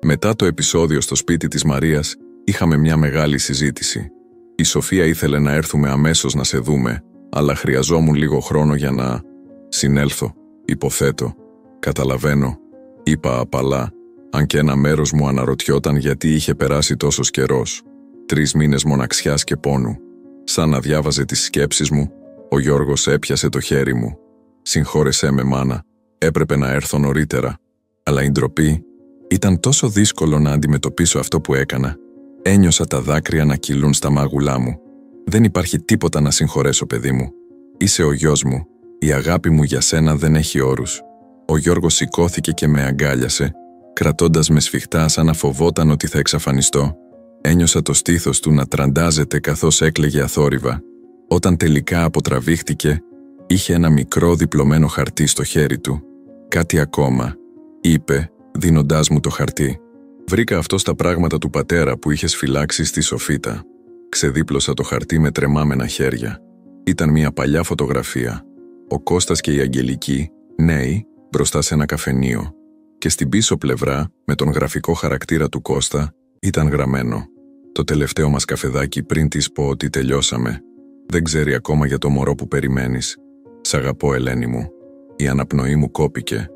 Μετά το επεισόδιο στο σπίτι της Μαρίας, είχαμε μια μεγάλη συζήτηση. Η Σοφία ήθελε να έρθουμε αμέσως να σε δούμε, αλλά χρειαζόμουν λίγο χρόνο για να συνέλθω, υποθέτω. Καταλαβαίνω, είπα απαλά, αν και ένα μέρος μου αναρωτιόταν γιατί είχε περάσει τόσος καιρός. 3 μήνες μοναξιάς και πόνου. Σαν να διάβαζε τις σκέψεις μου, ο Γιώργος έπιασε το χέρι μου. «Συγχώρεσέ με, μάνα, έπρεπε να έρθω νωρίτερα. Αλλά η ντροπή, ήταν τόσο δύσκολο να αντιμετωπίσω αυτό που έκανα. Ένιωσα τα δάκρυα να κυλούν στα μάγουλά μου. Δεν υπάρχει τίποτα να συγχωρέσω, παιδί μου. Είσαι ο γιος μου. Η αγάπη μου για σένα δεν έχει όρους». Ο Γιώργος σηκώθηκε και με αγκάλιασε, κρατώντας με σφιχτά σαν να φοβόταν ότι θα εξαφανιστώ. Ένιωσα το στήθος του να τραντάζεται καθώς έκλαιγε αθόρυβα. Όταν τελικά αποτραβήχτηκε, είχε ένα μικρό διπλωμένο χαρτί στο χέρι του. «Κάτι ακόμα», είπε, δίνοντάς μου το χαρτί. «Βρήκα αυτό στα πράγματα του πατέρα που είχες φυλάξει στη Σοφίτα». Ξεδίπλωσα το χαρτί με τρεμάμενα χέρια. Ήταν μια παλιά φωτογραφία. Ο Κώστας και η Αγγελική, νέοι, μπροστά σε ένα καφενείο. Και στην πίσω πλευρά, με τον γραφικό χαρακτήρα του Κώστα, ήταν γραμμένο: «Το τελευταίο μας καφεδάκι πριν της πω ότι τελειώσαμε. Δεν ξέρει ακόμα για το μωρό που περιμένεις. Σ' αγαπώ, Ελένη μου». Η αναπνοή μου κόπηκε.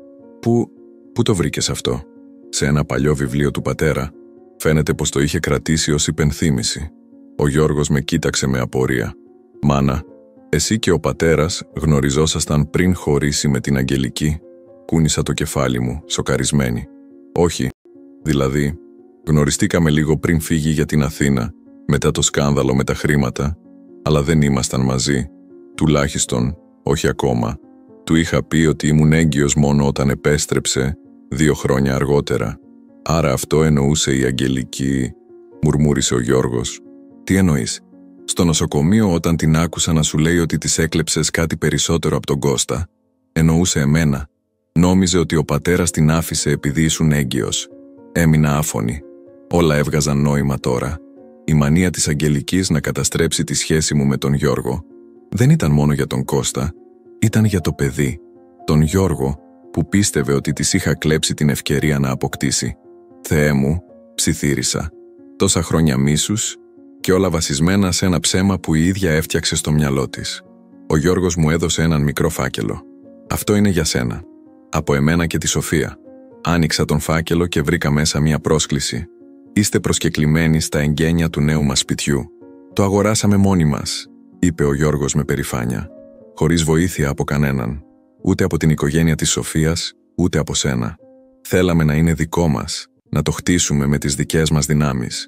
Πού το βρήκες αυτό?» «Σε ένα παλιό βιβλίο του πατέρα. Φαίνεται πως το είχε κρατήσει ως υπενθύμηση». Ο Γιώργος με κοίταξε με απορία. «Μάνα, εσύ και ο πατέρας γνωριζόσασταν πριν χωρίσει με την Αγγελική?» Κούνησα το κεφάλι μου, σοκαρισμένη. «Όχι. Δηλαδή, γνωριστήκαμε λίγο πριν φύγει για την Αθήνα, μετά το σκάνδαλο με τα χρήματα, αλλά δεν ήμασταν μαζί. Τουλάχιστον, όχι ακόμα. Του είχα πει ότι ήμουν έγκυος μόνο όταν επέστρεψε 2 χρόνια αργότερα. Άρα αυτό εννοούσε η Αγγελική», μουρμούρισε ο Γιώργος. «Τι εννοείς?» «Στο νοσοκομείο, όταν την άκουσα να σου λέει ότι της έκλεψες κάτι περισσότερο από τον Κώστα, εννοούσε εμένα. Νόμιζε ότι ο πατέρας την άφησε επειδή ήσουν έγκυος». Έμεινα άφωνη. Όλα έβγαζαν νόημα τώρα. Η μανία της Αγγελικής να καταστρέψει τη σχέση μου με τον Γιώργο δεν ήταν μόνο για τον Κώστα, ήταν για το παιδί, τον Γιώργο, που πίστευε ότι της είχα κλέψει την ευκαιρία να αποκτήσει. «Θεέ μου», ψιθύρισα, «τόσα χρόνια μίσους και όλα βασισμένα σε ένα ψέμα που η ίδια έφτιαξε στο μυαλό της». Ο Γιώργος μου έδωσε έναν μικρό φάκελο. «Αυτό είναι για σένα. Από εμένα και τη Σοφία. Άνοιξα τον φάκελο και βρήκα μέσα μια πρόσκληση. «Είστε προσκεκλημένοι στα εγγένεια του νέου μας σπιτιού. Το αγοράσαμε μόνοι μας», είπε ο Γιώργος με περηφάνεια. «Χωρίς βοήθεια από κανέναν. Ούτε από την οικογένεια της Σοφίας, ούτε από σένα. Θέλαμε να είναι δικό μας, να το χτίσουμε με τις δικές μας δυνάμεις».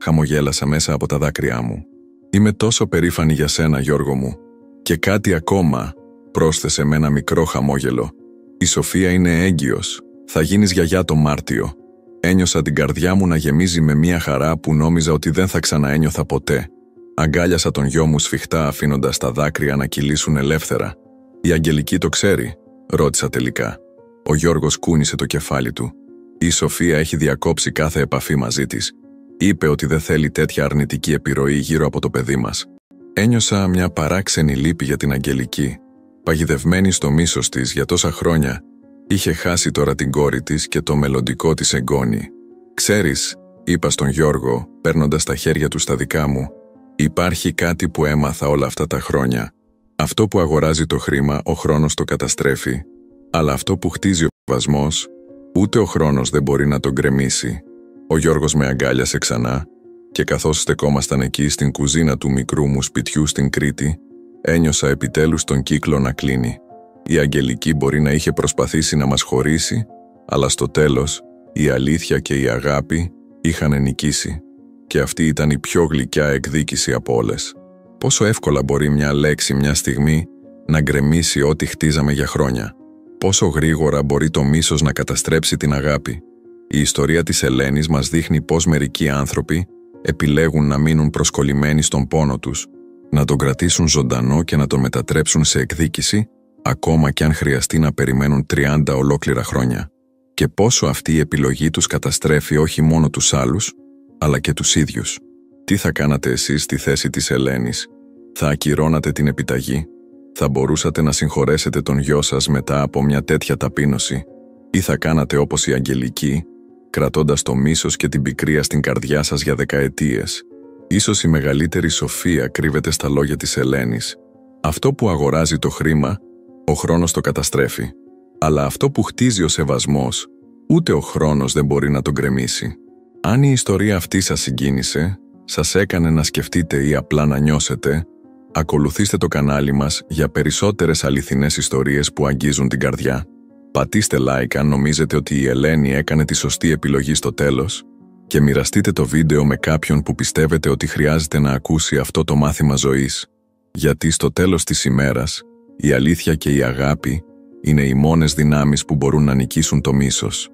Χαμογέλασα μέσα από τα δάκρυά μου. «Είμαι τόσο περήφανη για σένα, Γιώργο μου. Και κάτι ακόμα», πρόσθεσε με ένα μικρό χαμόγελο. «Η Σοφία είναι έγκυος. Θα γίνεις γιαγιά το Μάρτιο». Ένιωσα την καρδιά μου να γεμίζει με μια χαρά που νόμιζα ότι δεν θα ξαναένιωθα ποτέ. Αγκάλιασα τον γιο μου σφιχτά, αφήνοντας τα δάκρυα να κυλήσουν ελεύθερα. «Η Αγγελική το ξέρει?» ρώτησα τελικά. Ο Γιώργος κούνησε το κεφάλι του. «Η Σοφία έχει διακόψει κάθε επαφή μαζί της. Είπε ότι δεν θέλει τέτοια αρνητική επιρροή γύρω από το παιδί μας». Ένιωσα μια παράξενη λύπη για την Αγγελική. Παγιδευμένη στο μίσος της για τόσα χρόνια, είχε χάσει τώρα την κόρη της και το μελλοντικό της εγγόνι. «Ξέρεις», είπα στον Γιώργο, παίρνοντας τα χέρια του στα δικά μου, «υπάρχει κάτι που έμαθα όλα αυτά τα χρόνια. Αυτό που αγοράζει το χρήμα, ο χρόνος το καταστρέφει. Αλλά αυτό που χτίζει ο σεβασμός, ούτε ο χρόνος δεν μπορεί να τον γκρεμίσει». Ο Γιώργος με αγκάλιασε ξανά και καθώς στεκόμασταν εκεί στην κουζίνα του μικρού μου σπιτιού στην Κρήτη, ένιωσα επιτέλους τον κύκλο να κλείνει. Η Αγγελική μπορεί να είχε προσπαθήσει να μας χωρίσει, αλλά στο τέλος η αλήθεια και η αγάπη είχαν νικήσει. Και αυτή ήταν η πιο γλυκιά εκδίκηση από όλες. Πόσο εύκολα μπορεί μια λέξη, μια στιγμή, να γκρεμίσει ό,τι χτίζαμε για χρόνια. Πόσο γρήγορα μπορεί το μίσος να καταστρέψει την αγάπη. Η ιστορία της Ελένης μας δείχνει πώς μερικοί άνθρωποι επιλέγουν να μείνουν προσκολλημένοι στον πόνο τους, να τον κρατήσουν ζωντανό και να τον μετατρέψουν σε εκδίκηση, ακόμα κι αν χρειαστεί να περιμένουν 30 ολόκληρα χρόνια. Και πόσο αυτή η επιλογή τους καταστρέφει όχι μόνο τους άλλους, αλλά και τους ίδιους. Τι θα κάνατε εσείς στη θέση της Ελένης? Θα ακυρώνατε την επιταγή? Θα μπορούσατε να συγχωρέσετε τον γιο σας μετά από μια τέτοια ταπείνωση? Ή θα κάνατε όπως η Αγγελική, κρατώντας το μίσος και την πικρία στην καρδιά σας για δεκαετίες? Ίσως η μεγαλύτερη σοφία κρύβεται στα λόγια της Ελένης. Αυτό που αγοράζει το χρήμα, ο χρόνος το καταστρέφει. Αλλά αυτό που χτίζει ο σεβασμός, ούτε ο χρόνος δεν μπορεί να τον γκρεμίσει. Αν η ιστορία αυτή σας συγκίνησε, σας έκανε να σκεφτείτε ή απλά να νιώσετε, ακολουθήστε το κανάλι μας για περισσότερες αληθινές ιστορίες που αγγίζουν την καρδιά. Πατήστε like αν νομίζετε ότι η Ελένη έκανε τη σωστή επιλογή στο τέλος και μοιραστείτε το βίντεο με κάποιον που πιστεύετε ότι χρειάζεται να ακούσει αυτό το μάθημα ζωής. Γιατί στο τέλος της ημέρας, η αλήθεια και η αγάπη είναι οι μόνες δυνάμεις που μπορούν να νικήσουν το μίσος.